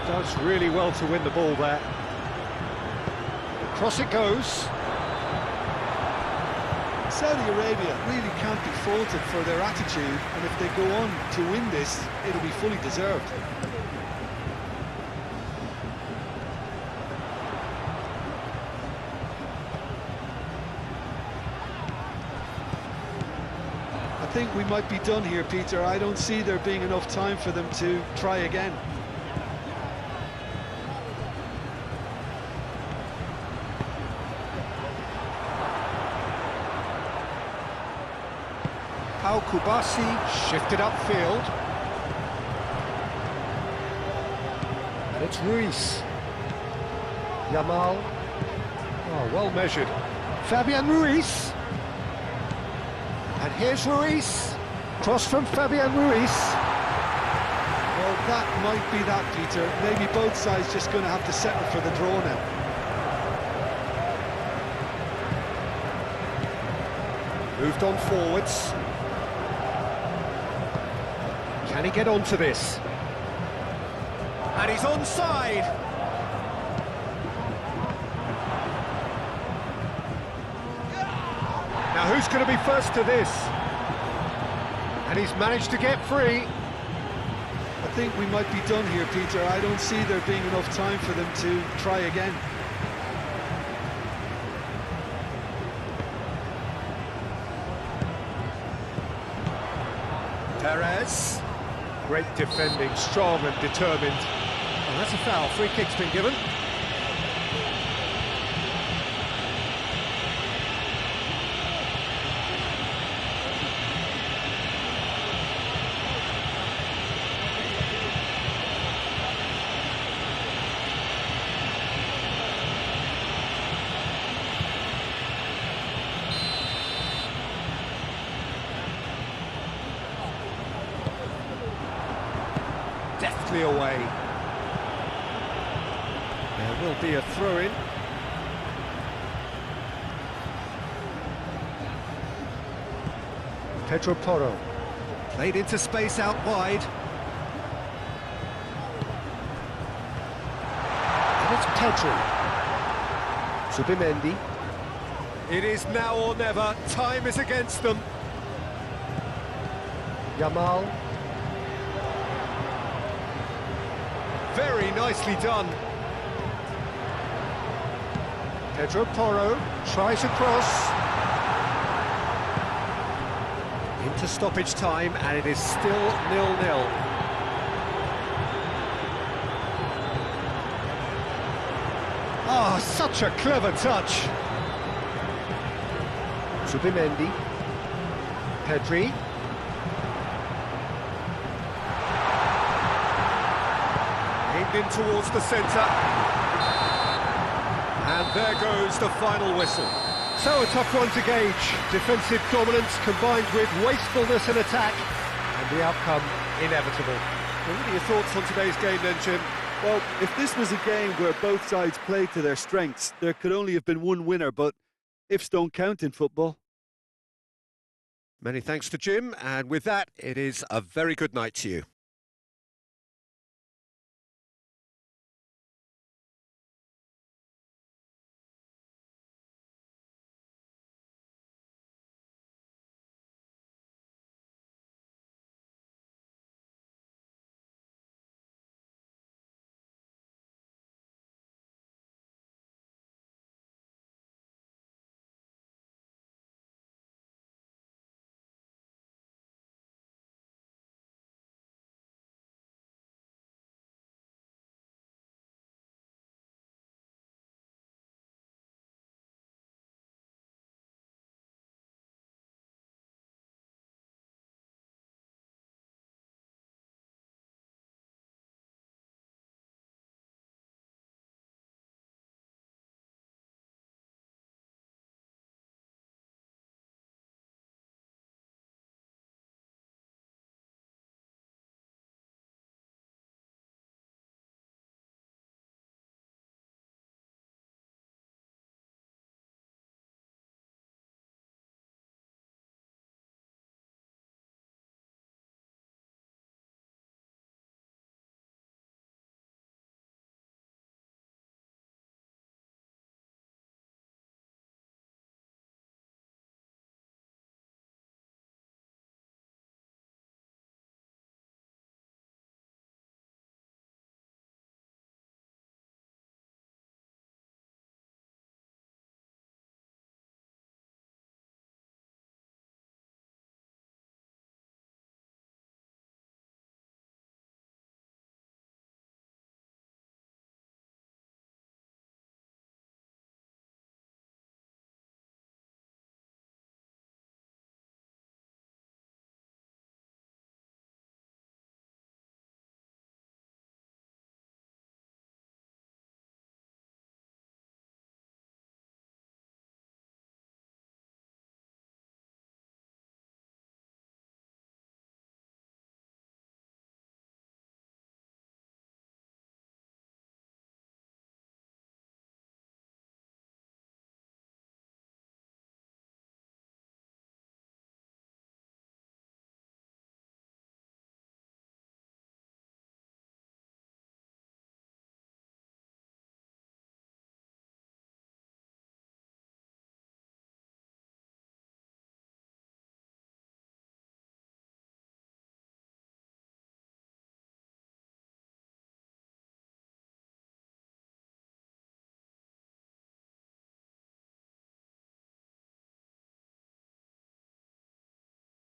Speaker 4: Does really well to win the ball there. Across it goes.
Speaker 2: Saudi Arabia really can't be faulted for their attitude, and if they go on to win this, it'll be fully deserved. I think we might be done here, Peter. I don't see there being enough time for them to try again.
Speaker 4: Al Kubasi shifted upfield. And it's Ruiz. Yamal. Oh, well measured. Fabian Ruiz. And here's Ruiz. Cross from Fabian Ruiz.
Speaker 2: Well, that might be that, Peter. Maybe both sides just going to have to settle for the draw now.
Speaker 4: Moved on forwards. Can he get onto this? And he's onside. Now who's going to be first to this? And he's managed to get free.
Speaker 2: I think we might be done here, Peter. I don't see there being enough time for them to try again.
Speaker 4: Perez. Great defending, strong and determined. And that's a foul. Free kick's been given. nicely away. There will be a throw-in.
Speaker 1: Pedro Porro. Played into space out wide. And it's Pedro. Subimendi.
Speaker 4: It is now or never. Time is against them.
Speaker 1: Yamal.
Speaker 4: Very nicely done.
Speaker 1: Pedro Porro tries a cross. Into stoppage time, and it is still 0-0.
Speaker 4: Ah, such a clever touch.
Speaker 1: Subimendi. Pedri.
Speaker 4: Aimed in towards the centre. And there goes the final whistle. So a tough one to gauge. Defensive dominance combined with wastefulness in attack. And the outcome inevitable.
Speaker 3: Well, what are your thoughts on today's game then, Jim? Well, if this was a game where both sides played to their strengths, there could only have been one winner, but ifs don't count in football.
Speaker 4: Many thanks to Jim, and with that, it is a very good night to you.